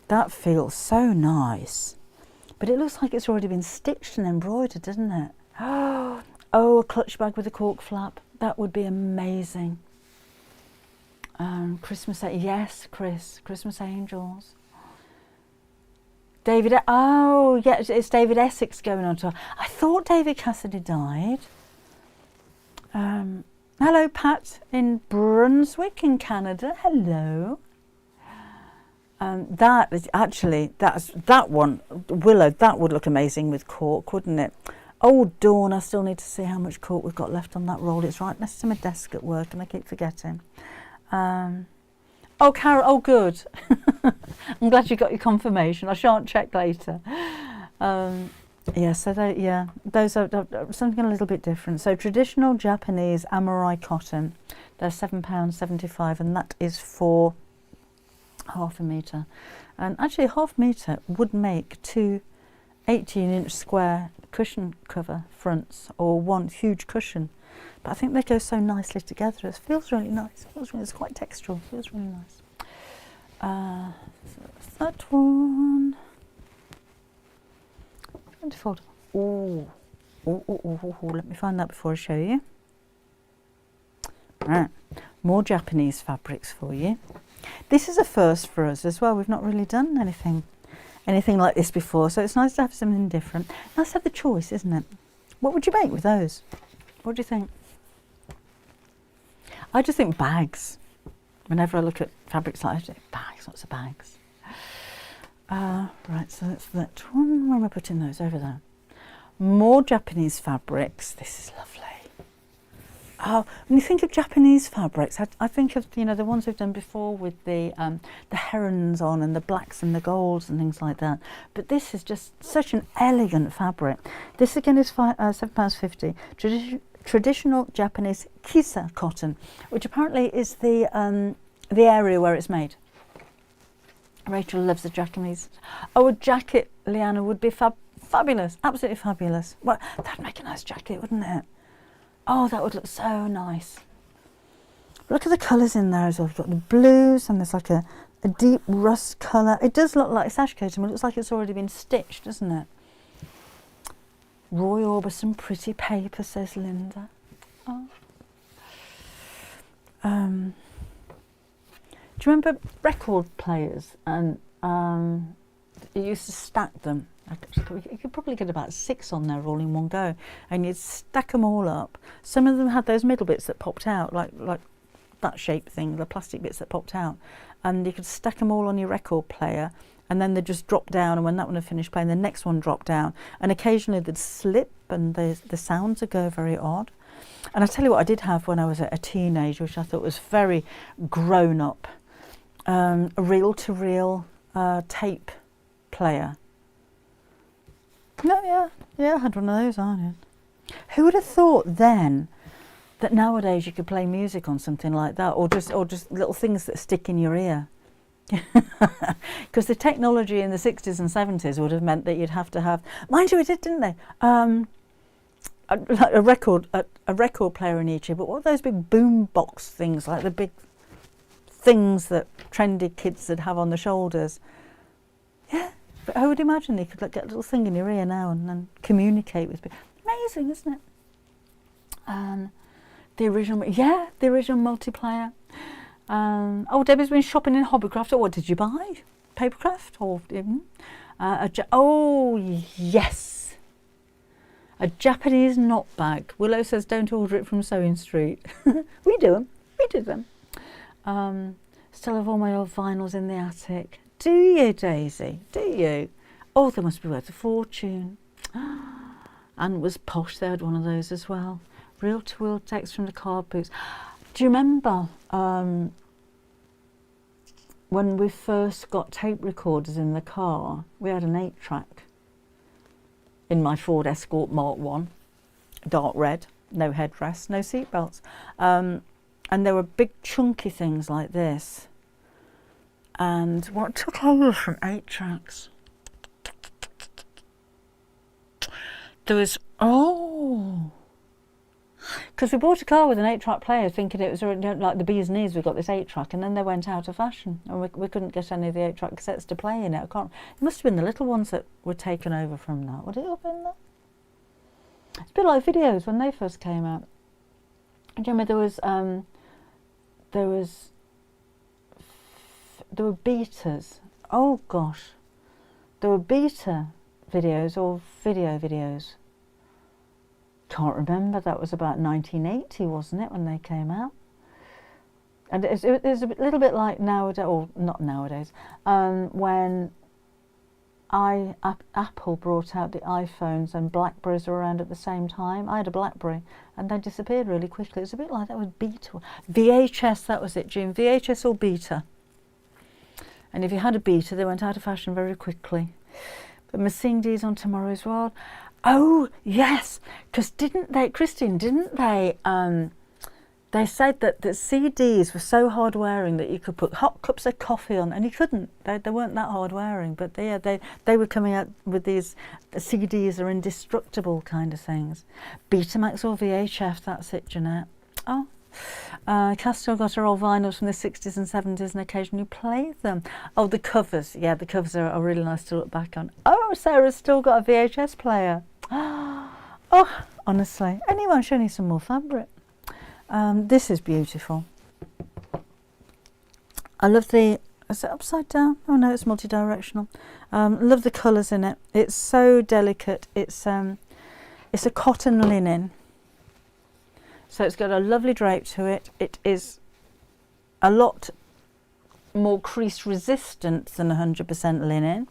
That feels so nice, but it looks like it's already been stitched and embroidered, doesn't it? Oh, a clutch bag with a cork flap. That would be amazing. Christmas, yes, Chris, Christmas Angels. David, oh, yeah, it's David Essex going on tour. I thought David Cassidy died. Hello, Pat in Brunswick in Canada. Hello. That is actually, that one, Willow, that would look amazing with cork, wouldn't it? Oh, Dawn, I still need to see how much cork we've got left on that roll. It's right next to my desk at work and I keep forgetting. Oh, Carol, oh, good. I'm glad you got your confirmation. I shan't check later. Yeah, so those are something a little bit different. So traditional Japanese Amori cotton, they're £7.75, and that is for half a metre. And actually half metre would make two 18-inch square cushion cover fronts, or one huge cushion. But I think they go so nicely together. It feels really nice. It's quite textural. It feels really nice. So that's that one. Fold. Oh, let me find that before I show you. Right. More Japanese fabrics for you. This is a first for us as well. We've not really done anything like this before, so it's nice to have something different. Nice to have the choice, isn't it? What would you make with those? What do you think? I just think bags. Whenever I look at fabrics like this, bags, lots of bags. Right, so that's that one. Where am I putting those? Over there. More Japanese fabrics. This is lovely. When you think of Japanese fabrics, I think of, you know, the ones we've done before with the herons on and the blacks and the golds and things like that. But this is just such an elegant fabric. This again is £7.50. Traditional Japanese kisa cotton, which apparently is the area where it's made. Rachel loves the Japanese. Oh, a jacket, Leanna, would be fabulous, absolutely fabulous. Well, that'd make a nice jacket, wouldn't it? Oh, that would look so nice. Look at the colours in there as well. We've got the blues and there's like a deep rust colour. It does look like sash coating, but it looks like it's already been stitched, doesn't it? Roy Orbison, pretty paper, says Linda. Oh. Do you remember record players? And you used to stack them. You could probably get about 6 on there all in one go, and you'd stack them all up. Some of them had those middle bits that popped out, like that shape thing, the plastic bits that popped out, and you could stack them all on your record player, and then they'd just drop down, and when that one had finished playing, the next one dropped down, and occasionally they'd slip, and the sounds would go very odd. And I tell you what I did have when I was a teenager, which I thought was very grown up, a reel-to-reel tape player. No, yeah, I had one of those, I did. Who would have thought then that nowadays you could play music on something like that, or just little things that stick in your ear? Because the technology in the 60s and 70s would have meant that you'd have to have, mind you, it did, didn't they? A record player in each ear, but what are those big boom box things, like the big things that trendy kids would have on the shoulders? Yeah. But I would imagine you could get a little thing in your ear now and then communicate with people. Amazing, isn't it? The original multiplayer. Oh, Debbie's been shopping in Hobbycraft. Oh, what did you buy? Papercraft? Or oh, yes. A Japanese knot bag. Willow says don't order it from Sewing Street. We do them. We do them. Still have all my old vinyls in the attic. Do you, Daisy? Do you? Oh, they must be worth a fortune. And was posh, they had one of those as well. Reel-to-wheel text from the card boots. Do you remember when we first got tape recorders in the car? We had an 8-track in my Ford Escort Mark 1, dark red, no headrest, no seat belts. And there were big chunky things like this. And what took over from 8-tracks? There was, because we bought a car with an 8-track player thinking it was like the bee's knees, we got this 8-track, and then they went out of fashion and we couldn't get any of the 8-track cassettes to play in it. It must have been the little ones that were taken over from that. Would it have been that? It's a bit like videos when they first came out. Do you remember there were beaters. Oh gosh, there were beta videos or videos. Can't remember. That was about 1980, wasn't it, when they came out? And it was a little bit like nowadays, or not nowadays, when Apple brought out the iPhones and Blackberries were around at the same time. I had a Blackberry and they disappeared really quickly. It was a bit like that with beta. VHS, that was it, June. VHS or beta. And if you had a beta, they went out of fashion very quickly. But Missing D's on tomorrow's world. Oh, yes, because Christine, didn't they said that the CDs were so hard wearing that you could put hot cups of coffee on, and you couldn't. They weren't that hard wearing, but they were coming out with these CDs are indestructible kind of things. Betamax or VHF, that's it, Jeanette. Oh. Cass still got her old vinyls from the 60s and 70s and occasionally played them. Oh, the covers. Yeah, the covers are really nice to look back on. Oh, Sarah's still got a VHS player. Oh, honestly. Anyway, I'm showing you some more fabric. This is beautiful. I love the, is it upside down? Oh no, it's multi-directional. Love the colours in it. It's so delicate. It's a cotton linen. So it's got a lovely drape to it. It is a lot more crease resistant than 100% linen,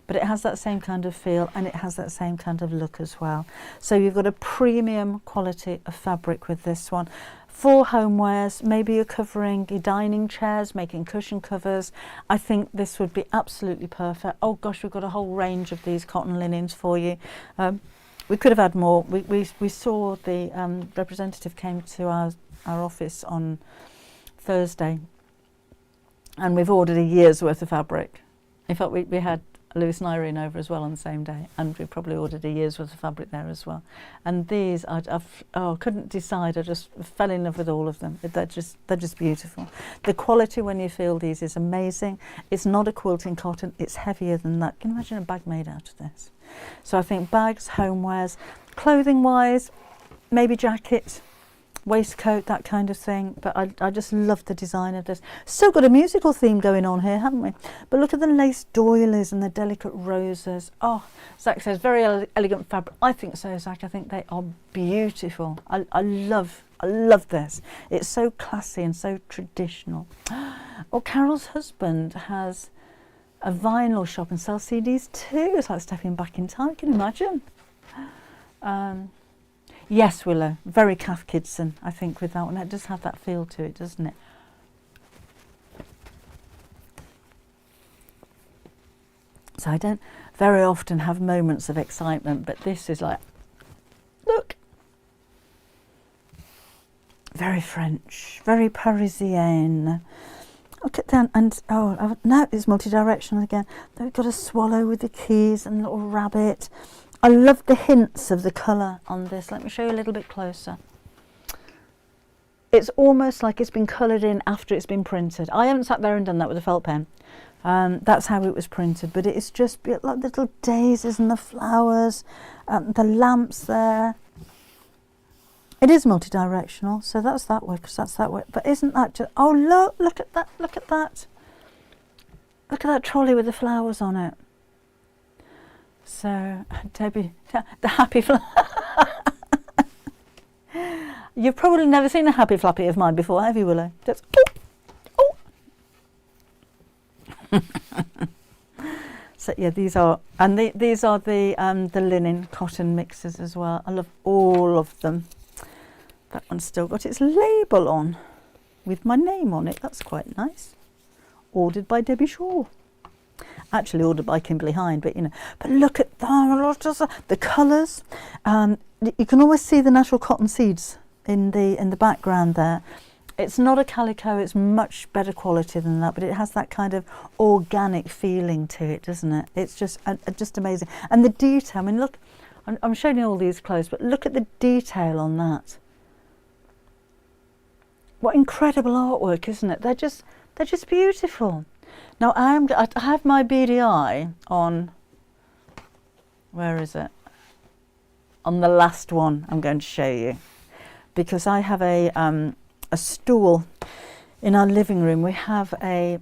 but it has that same kind of feel and it has that same kind of look as well. So you've got a premium quality of fabric with this one. For homewares, maybe you're covering your dining chairs, making cushion covers. I think this would be absolutely perfect. Oh gosh, we've got a whole range of these cotton linens for you. We could have had more. We saw the representative came to our office on Thursday, and we've ordered a year's worth of fabric. In fact, we had Lewis and Irene over as well on the same day, and we probably ordered a year's worth of fabric there as well. And these, I couldn't decide. I just fell in love with all of them. They're just beautiful. The quality when you feel these is amazing. It's not a quilting cotton. It's heavier than that. Can you imagine a bag made out of this? So I think bags, homewares, clothing-wise, maybe jacket, waistcoat, that kind of thing. But I just love the design of this. Still got a musical theme going on here, haven't we? But look at the lace doilies and the delicate roses. Oh, Zach says very elegant fabric. I think so, Zach. I think they are beautiful. I love this. It's so classy and so traditional. Oh, Carol's husband has a vinyl shop and sells CDs too. It's like stepping back in time. Can you imagine? Yes, Willow, very Kath Kidson, I think, with that one. It does have that feel to it, doesn't it? So I don't very often have moments of excitement, but this is like, look, very French, very Parisian. Look at that, and oh no, it's multi-directional again. They've got a swallow with the keys and a little rabbit. I love the hints of the colour on this. Let me show you a little bit closer. It's almost like it's been coloured in after it's been printed. I haven't sat there and done that with a felt pen. That's how it was printed, but it's just like little daisies and the flowers, the lamps there. It is multi-directional, so that's that way, because that's that way. But isn't that just, oh look at that, look at that. Look at that trolley with the flowers on it. So, Debbie, the happy You've probably never seen a happy flappy of mine before, have you, Willow? That's, oh. So yeah, these are, and these are the linen cotton mixes as well. I love all of them. That one's still got its label on with my name on it. That's quite nice. Ordered by Debbie Shaw. Actually ordered by Kimberly Hine, but you know. But look at that, the colours. You can always see the natural cotton seeds in the background there. It's not a calico. It's much better quality than that, but it has that kind of organic feeling to it, doesn't it? It's just amazing. And the detail. I mean, look. I'm showing you all these clothes, but look at the detail on that. What incredible artwork, isn't it? They're just beautiful. Now I have my beady eye on, where is it? On the last one I'm going to show you, because I have a stool in our living room. We have a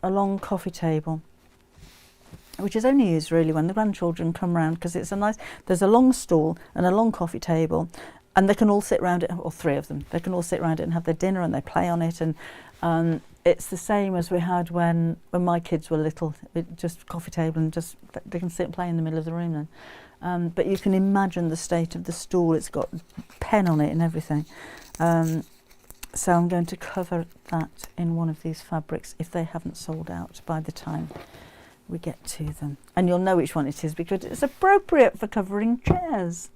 long coffee table, which is only used really when the grandchildren come round, because it's a nice, there's a long stool and a long coffee table, and they can all sit around it, or three of them, they can all sit around it and have their dinner and they play on it. And it's the same as we had when my kids were little, just coffee table, and just they can sit and play in the middle of the room then. But you can imagine the state of the stool. It's got pen on it and everything. So I'm going to cover that in one of these fabrics if they haven't sold out by the time we get to them. And you'll know which one it is because it's appropriate for covering chairs.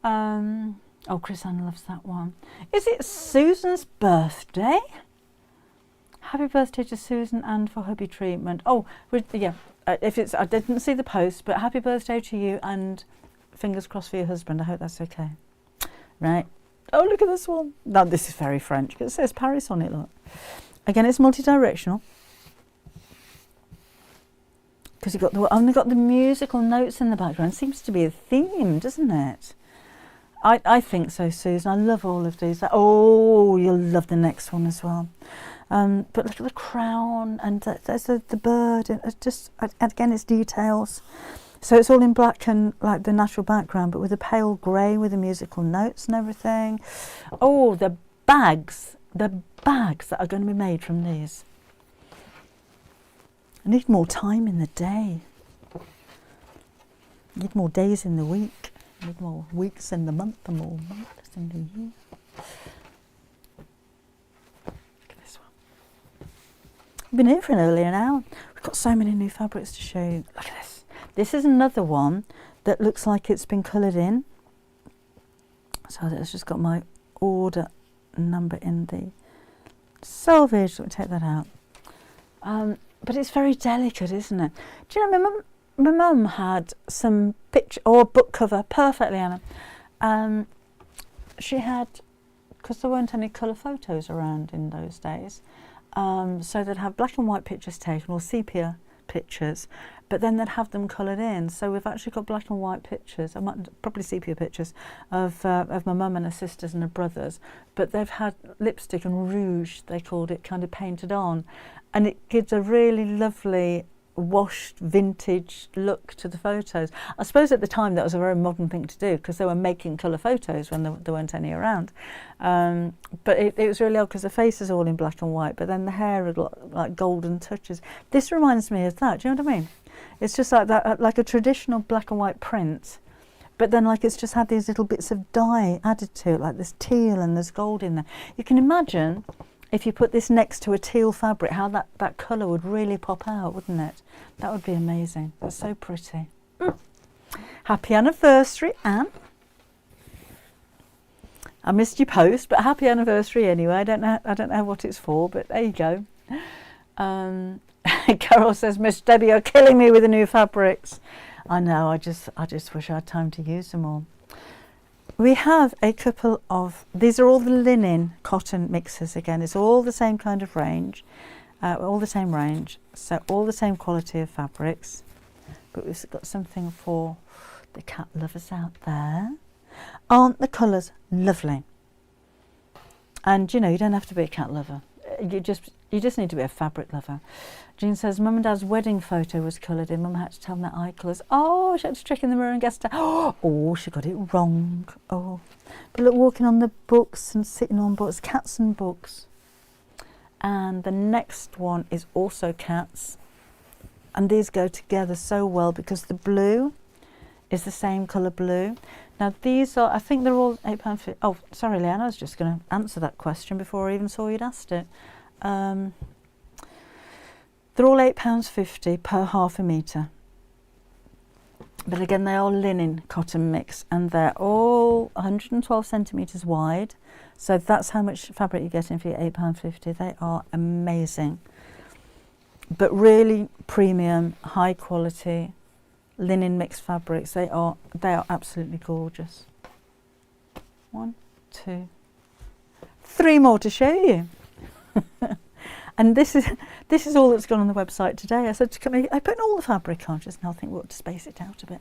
Oh, Chris Ann loves that one. Is it Susan's birthday? Happy birthday to Susan and for hubby treatment. Oh, yeah. If it's, I didn't see the post, but happy birthday to you and fingers crossed for your husband. I hope that's okay. Right. Oh, look at this one. Now this is very French. It says Paris on it. Look. Again, it's multi-directional. Because you've only got the musical notes in the background. Seems to be a theme, doesn't it? I think so, Susan. I love all of these. Oh, you'll love the next one as well. But look at the crown, and there's the bird, and it's just, again, it's details. So it's all in black and like the natural background, but with a pale grey with the musical notes and everything. Oh, the bags that are going to be made from these. I need more time in the day. I need more days in the week. I need more weeks in the month and more months in the year. Look at this one. I've been here for nearly an hour. We've got so many new fabrics to show you. Look at this. This is another one that looks like it's been coloured in. So it's just got my order number in the selvage. Let me take that out. But it's very delicate, isn't it? Do you know, my mum had some picture or book cover, perfectly, Anna. She had, because there weren't any colour photos around in those days, so they'd have black and white pictures taken, or sepia pictures, but then they'd have them coloured in. So we've actually got black and white pictures, probably sepia pictures, of my mum and her sisters and her brothers, but they've had lipstick and rouge, they called it, kind of painted on, and it gives a really lovely washed vintage look to the photos. I suppose at the time that was a very modern thing to do, because they were making colour photos when there weren't any around. But it was really odd because the face is all in black and white, but then the hair had like golden touches. This reminds me of that, do you know what I mean? It's just like that, like a traditional black and white print, but then like it's just had these little bits of dye added to it, like this teal and there's gold in there. You can imagine if you put this next to a teal fabric, how that colour would really pop out, wouldn't it? That would be amazing. That's so pretty. Happy anniversary, Anne. I missed your post, but happy anniversary anyway. I don't know what it's for, but there you go. Carol says, Miss Debbie, you're killing me with the new fabrics. I know, I just wish I had time to use them all. We have a couple of, these are all the linen cotton mixes again. It's all the same kind of range, all the same range, so all the same quality of fabrics. But we've got something for the cat lovers out there. Aren't the colours lovely? And you know, you don't have to be a cat lover. You just need to be a fabric lover. Jean says, Mum and Dad's wedding photo was coloured in. Mum had to tell them their eye colours. Oh, she had to check in the mirror and guess that. Oh, she got it wrong. Oh, but look, walking on the books and sitting on books, cats and books. And the next one is also cats. And these go together so well because the blue is the same colour blue. Now these are, I think they're all £8.50. Oh, sorry, Leanne, I was just going to answer that question before I even saw you'd asked it. They're all £8.50 per half a metre. But again, they are linen cotton mix, and they're all 112 centimetres wide. So that's how much fabric you're getting for your £8.50. They are amazing. But really premium, high quality linen mixed fabrics. They are absolutely gorgeous. 1, 2, 3 more to show you. And this is all that's gone on the website today. I said to come, I put all the fabric on just now. I think we ought to space it out a bit.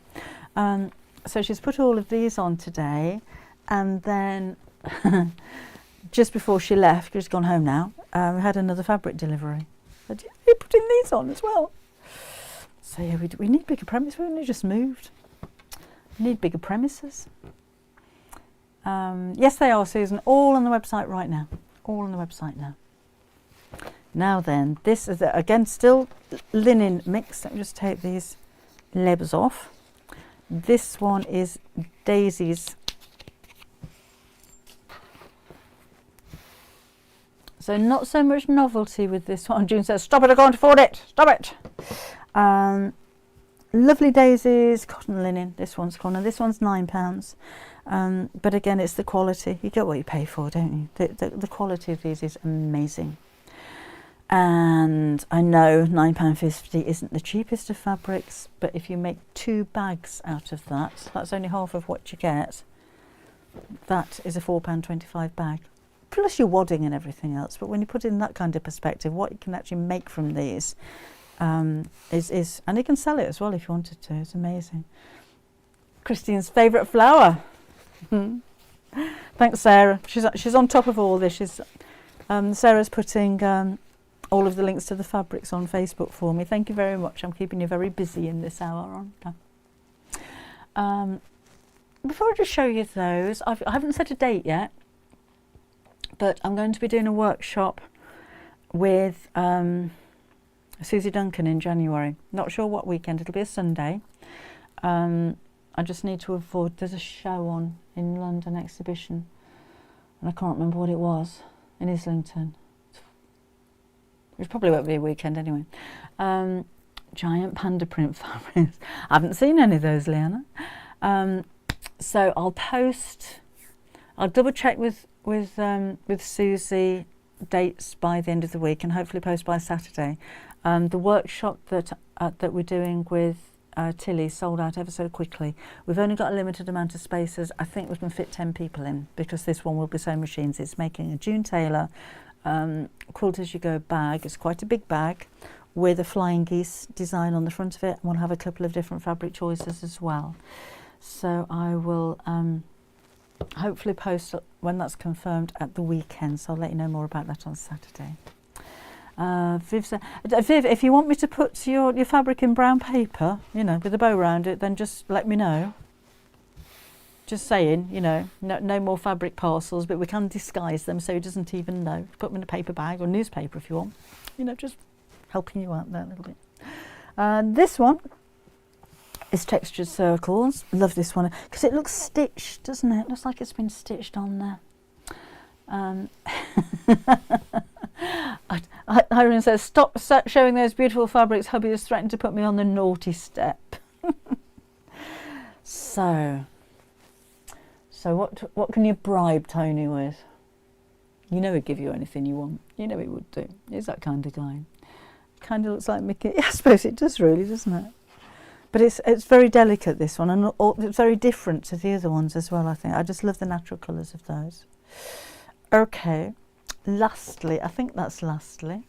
So she's put all of these on today, and then just before she left, she's gone home now. We had another fabric delivery. I said, you're putting these on as well. So yeah, we need bigger premises. We only just moved. We need bigger premises. Yes, they are, Susan. All on the website right now. All on the website now. Now then, this is again still linen mix. Let me just take these labels off. This one is Daisy's. So not so much novelty with this one. June says, stop it, I can't afford it. Stop it. Lovely Daisies, cotton linen. This one's cotton. This one's £9. But again, it's the quality. You get what you pay for, don't you? The quality of these is amazing. And I know £9.50 isn't the cheapest of fabrics, but if you make 2 bags out of that, that's only half of what you get. That is a £4.25 bag, plus your wadding and everything else. But when you put it in that kind of perspective, what you can actually make from these is, and you can sell it as well if you wanted to. It's amazing. Christine's favourite flower. Thanks, Sarah. She's on top of all this. Sarah's putting all of the links to the fabrics on Facebook for me. Thank you very much. I'm keeping you very busy in this hour, aren't I? Before I just show you those, I haven't set a date yet, but I'm going to be doing a workshop with Susie Duncan in January. Not sure what weekend. It'll be a Sunday. I just need to avoid, there's a show on in London exhibition, and I can't remember what it was, in Islington. It probably won't be a weekend anyway. Giant panda print fabrics. I haven't seen any of those, Leanna. So I'll double check with Susie dates by the end of the week, and hopefully post by Saturday. The workshop that we're doing with Tilly sold out ever so quickly. We've only got a limited amount of spaces. I think we can fit 10 people in, because this one will be sewing machines. It's making a June Taylor quilt as you go bag. It's quite a big bag with a flying geese design on the front of it, and we'll have a couple of different fabric choices as well. So I will hopefully post when that's confirmed at the weekend, so I'll let you know more about that on Saturday. Viv said, Viv, if you want me to put your fabric in brown paper, you know, with a bow around it, then just let me know. Just saying, you know, no more fabric parcels, but we can disguise them so he doesn't even know. Put them in a paper bag or newspaper if you want. You know, just helping you out there a little bit. This one is Textured Circles. Love this one because it looks stitched, doesn't it? It looks like it's been stitched on there. Irene says, stop showing those beautiful fabrics. Hubby has threatened to put me on the naughty step. So what can you bribe Tony with? You know he'd give you anything you want. You know he would do. He's that kind of guy. Kind of looks like Mickey. I suppose it does really, doesn't it? But it's very delicate, this one, and it's very different to the other ones as well, I think. I just love the natural colours of those. Okay, lastly, I think that's lastly,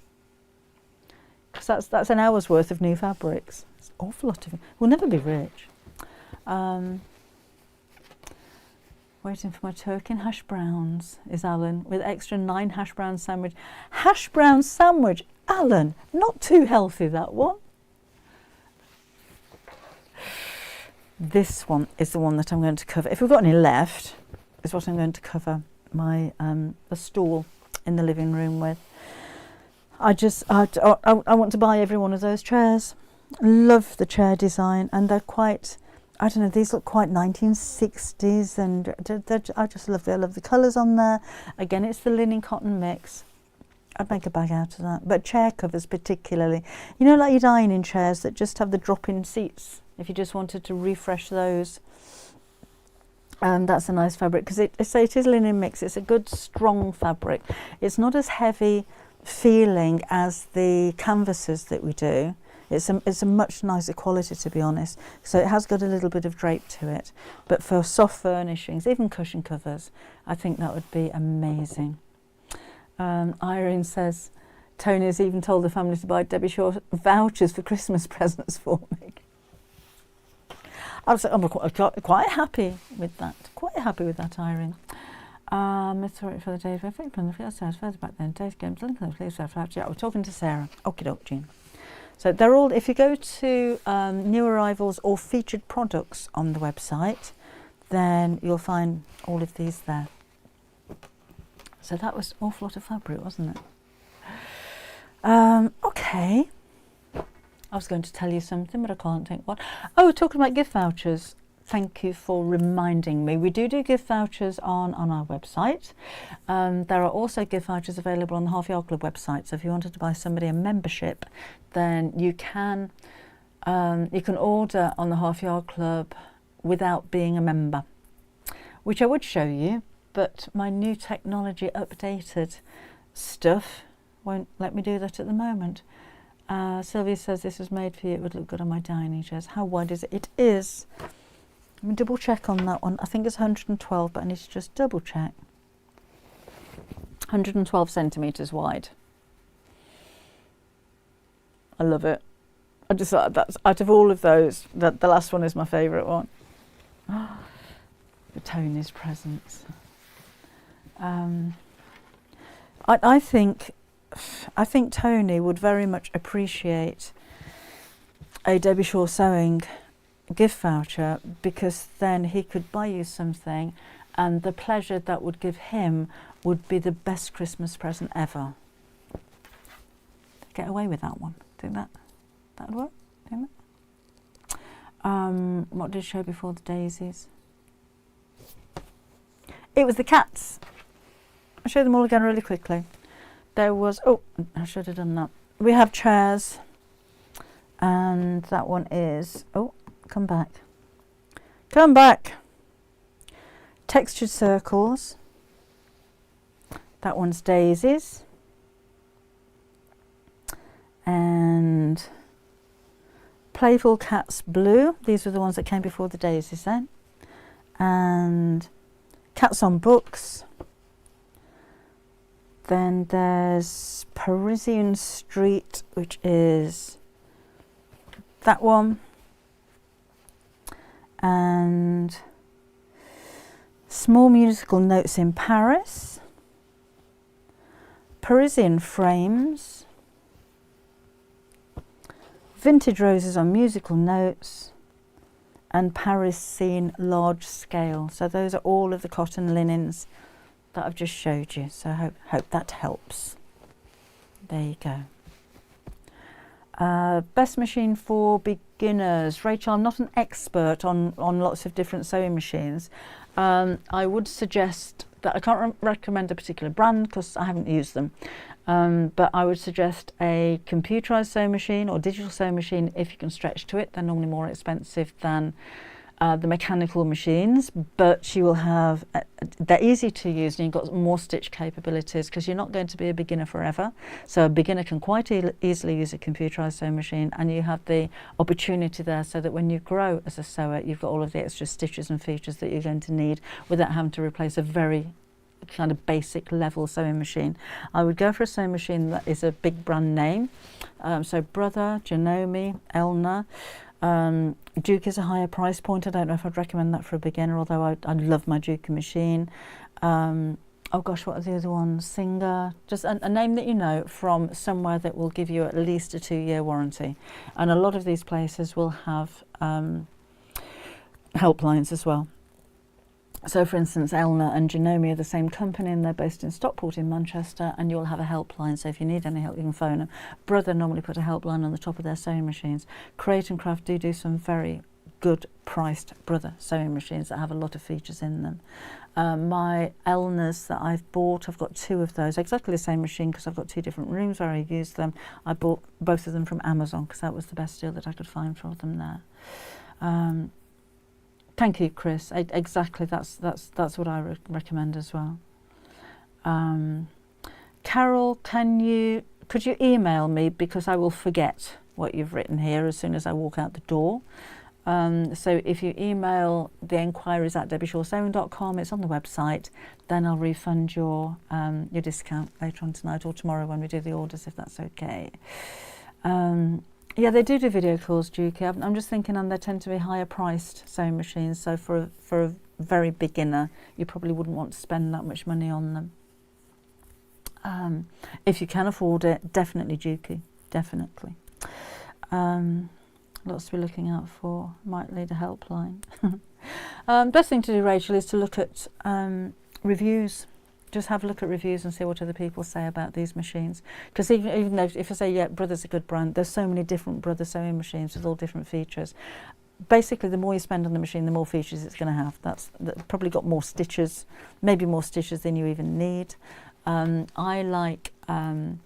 because that's an hour's worth of new fabrics. It's an awful lot of it. We'll never be rich. Waiting for my turkey and hash browns, is Alan, with extra 9 hash brown sandwich. Hash brown sandwich, Alan, not too healthy, that one. This one is the one that I'm going to cover. If we've got any left, is what I'm going to cover my a stool in the living room with. I want to buy every one of those chairs. Love the chair design, and they're quite, I don't know, these look quite 1960s, and I just love them. I love the colours on there. Again, it's the linen cotton mix. I'd make a bag out of that. But chair covers particularly, you know, like your dining chairs that just have the drop-in seats. If you just wanted to refresh those, that's a nice fabric, because it is linen mix. It's a good strong fabric. It's not as heavy feeling as the canvases that we do. It's a much nicer quality, to be honest. So it has got a little bit of drape to it. But for soft furnishings, even cushion covers, I think that would be amazing. Irene says, Tony has even told the family to buy Debbie Shaw vouchers for Christmas presents for me. I'm quite happy with that. Quite happy with that, Irene. Sorry for the day. Further back then. Days games. Link on the please. Yeah, we're talking to Sarah. Okie doke, Jean. So they're all. If you go to new arrivals or featured products on the website, then you'll find all of these there. So that was an awful lot of fabric, wasn't it? Okay. I was going to tell you something, but I can't think what. Oh, talking about gift vouchers. Thank you for reminding me. We do gift vouchers on our website. There are also gift vouchers available on the Half Yard Club website. So if you wanted to buy somebody a membership, then you can order on the Half Yard Club without being a member, which I would show you, but my new technology updated stuff won't let me do that at the moment. Sylvia says this was made for you. It would look good on my dining chairs. How wide is it? It is. Let me double check on that one. I think it's 112, but I need to just double check. 112 centimetres wide. I love it. I just thought that's out of all of those, the last one is my favourite one. The Tony's presents. I think Tony would very much appreciate a Debbie Shaw Sewing gift voucher, because then he could buy you something and the pleasure that would give him would be the best Christmas present ever. Get away with that one. Think that would work? Think that? What did I show before the daisies? It was the cats. I'll show them all again really quickly. There was, oh, I should have done that. We have chairs, and that one is, oh, come back. Come back. Textured circles. That one's daisies. And Playful Cats Blue. These were the ones that came before the daisies then. And Cats on Books. Then there's Parisian Street, which is that one. And Small Musical Notes in Paris. Parisian Frames. Vintage Roses on Musical Notes. And Paris Scene Large Scale. So those are all of the cotton linens that I've just showed you. So I hope that helps. There you go. Best machine for beginners. Rachel, I'm not an expert on lots of different sewing machines. I would suggest that I can't recommend a particular brand because I haven't used them. But I would suggest a computerized sewing machine or digital sewing machine if you can stretch to it. They're normally more expensive than the mechanical machines, but you will have, they're easy to use and you've got more stitch capabilities because you're not going to be a beginner forever. So a beginner can quite easily use a computerized sewing machine, and you have the opportunity there so that when you grow as a sewer, you've got all of the extra stitches and features that you're going to need without having to replace a very kind of basic level sewing machine. I would go for a sewing machine that is a big brand name. So Brother, Janome, Elna. Duke is a higher price point. I don't know if I'd recommend that for a beginner, although I love my Duke machine. Oh gosh, what are the other ones? Singer, just a name that you know from somewhere that will give you at least a 2-year warranty. And a lot of these places will have helplines as well. So for instance, Elna and Janome are the same company and they're based in Stockport in Manchester, and you'll have a helpline, so if you need any help you can phone them. Brother normally put a helpline on the top of their sewing machines. Create and Craft do some very good priced Brother sewing machines that have a lot of features in them. My Elnas that I've bought, I've got 2 of those, exactly the same machine because I've got 2 different rooms where I use them. I bought both of them from Amazon because that was the best deal that I could find for them there. Thank you, Chris. Exactly, that's what I recommend as well. Carol, could you email me, because I will forget what you've written here as soon as I walk out the door. So if you email the enquiries at debbieshawsewing.com, it's on the website, then I'll refund your discount later on tonight or tomorrow when we do the orders, if that's okay. Yeah, they do video calls, Dukey. I'm just thinking, and they tend to be higher priced sewing machines, so for a very beginner, you probably wouldn't want to spend that much money on them. If you can afford it, definitely Dukey, definitely. Lots to be looking out for. Might need a helpline. Best thing to do, Rachel, is to look at reviews. Just have a look at reviews and see what other people say about these machines. Because even though, if I say, yeah, Brother's a good brand, there's so many different Brother sewing machines with all different features. Basically, the more you spend on the machine, the more features it's going to have. That's probably got more stitches, maybe more stitches than you even need. I like an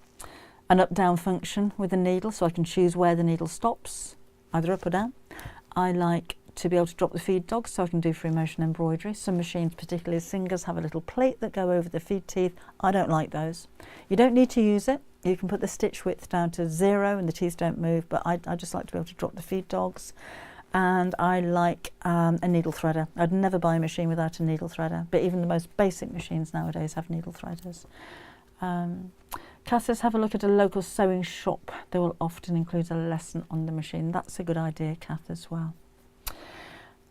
up-down function with the needle, so I can choose where the needle stops, either up or down. I like to be able to drop the feed dogs, so I can do free motion embroidery. Some machines, particularly Singers, have a little plate that go over the feed teeth. I don't like those. You don't need to use it. You can put the stitch width down to 0 and the teeth don't move, but I just like to be able to drop the feed dogs. And I like a needle threader. I'd never buy a machine without a needle threader, but even the most basic machines nowadays have needle threaders. Cass says, have a look at a local sewing shop. They will often include a lesson on the machine. That's a good idea, Kath, as well.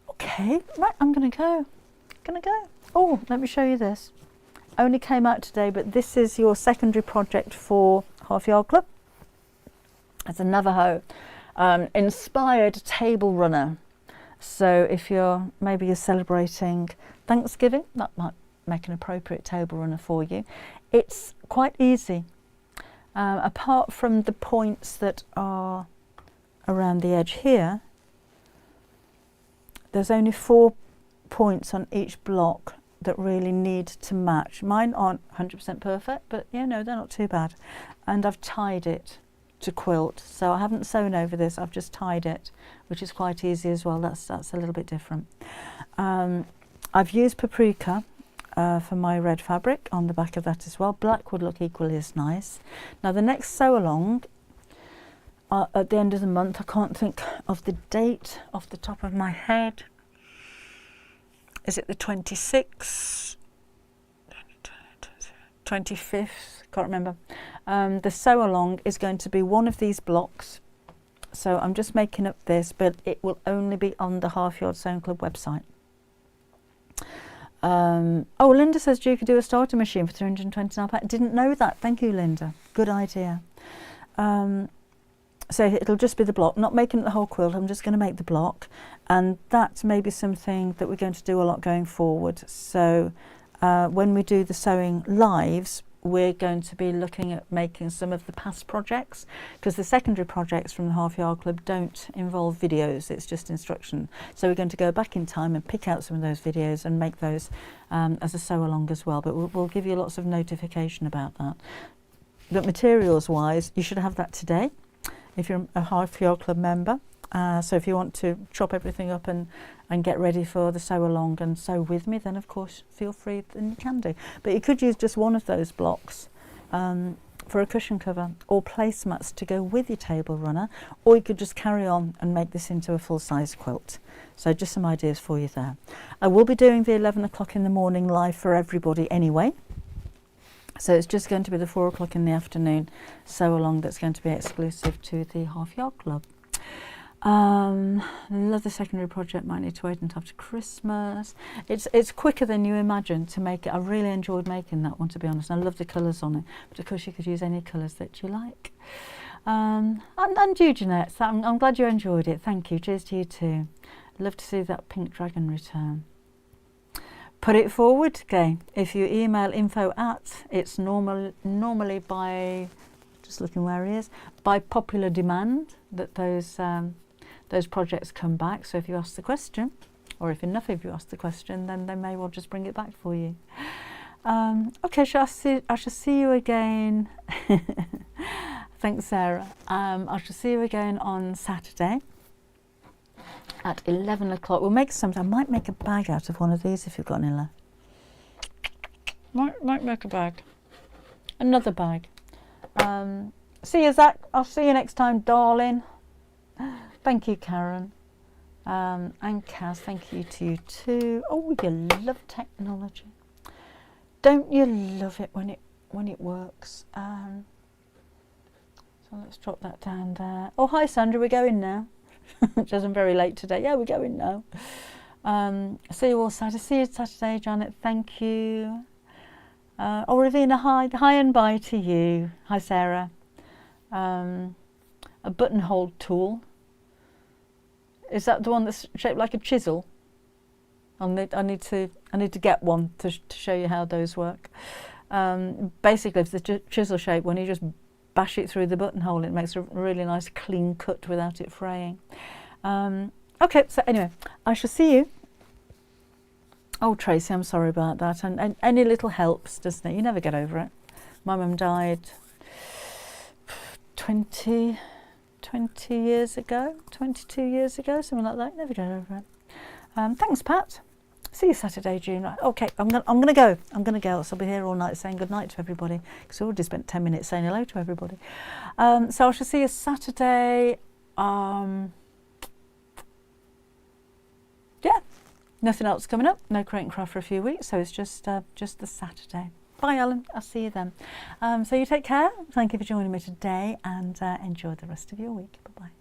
Okay, right, I'm going to go. Oh, let me show you this. only came out today, but this is your secondary project for Half Yard Club. It's a Navajo inspired table runner. So if maybe you're celebrating Thanksgiving, that might make an appropriate table runner for you. It's quite easy. Apart from the points that are around the edge here, there's only 4 points on each block that really need to match. Mine aren't 100% perfect, but they're not too bad. And I've tied it to quilt, so I haven't sewn over this, I've just tied it, which is quite easy as well. That's a little bit different. I've used paprika for my red fabric on the back of that as well. Black would look equally as nice. Now the next sew along at the end of the month, I can't think of the date off the top of my head. Is it the 26th? 25th? Can't remember. The sew along is going to be one of these blocks. So I'm just making up this, but it will only be on the Half Yard Sewing Club website. Oh, Linda says you could do a starter machine for £329. Didn't know that. Thank you, Linda. Good idea. So it'll just be the block, not making the whole quilt. I'm just going to make the block, and that may be something that we're going to do a lot going forward. So when we do the sewing lives, we're going to be looking at making some of the past projects, because the secondary projects from the Half Yard Club don't involve videos, it's just instruction. So we're going to go back in time and pick out some of those videos and make those as a sew along as well, but we'll give you lots of notification about that. But materials wise, you should have that today if you're a Half Yard Club member. So if you want to chop everything up and get ready for the sew along and sew with me, then of course feel free, then you can do. But you could use just one of those blocks for a cushion cover, or placemats to go with your table runner, or you could just carry on and make this into a full-size quilt. So just some ideas for you there. I will be doing the 11 o'clock in the morning live for everybody anyway. So it's just going to be the 4 o'clock in the afternoon sew along that's going to be exclusive to the Half Yard Club. Another secondary project might need to wait until after Christmas. It's quicker than you imagine to make it. I really enjoyed making that one, to be honest. I love the colours on it, but of course you could use any colours that you like. And you, Jeanette, so I'm glad you enjoyed it. Thank you. Cheers to you too. Love to see that pink dragon return. Put it forward, okay. If you email info at, it's normally by, just looking where he is, by popular demand that those projects come back. So if you ask the question, or if enough of you ask the question, then they may well just bring it back for you. Okay, I shall see you again. Thanks, Sarah. I shall see you again on Saturday at 11 o'clock. We'll make something. I might make a bag out of one of these if you've got any left. Might make a bag. Another bag. See you, Zach. I'll see you next time, darling. Thank you, Karen. And Kaz, thank you to you too. Oh, you love technology. Don't you love it when it works? So let's drop that down there. Oh, hi, Sandra. We're going now. Which I'm very late today. Yeah, we're going now. See you all Saturday. See you Saturday, Janet. Thank you. Oh, Ravina, hi and bye to you. Hi, Sarah. A buttonhole tool. Is that the one that's shaped like a chisel? I need to get one to show you how those work. Basically, it's the chisel shape. When you just bash it through the buttonhole, it makes a really nice clean cut without it fraying. Okay, so anyway, I shall see you. Oh, Tracy, I'm sorry about that. And any little helps, doesn't it? You never get over it. My mum died 20 years ago, 22 years ago, something like that. Never get over it. Thanks, Pat. See you Saturday, June. Right, okay, I'm gonna go. Else I'll be here all night saying good night to everybody, because I already spent 10 minutes saying hello to everybody. So I shall see you Saturday. Yeah, nothing else coming up. No Crate and Craft for a few weeks, so it's just the Saturday. Bye, Alan. I'll see you then. So you take care. Thank you for joining me today, and enjoy the rest of your week. Bye bye.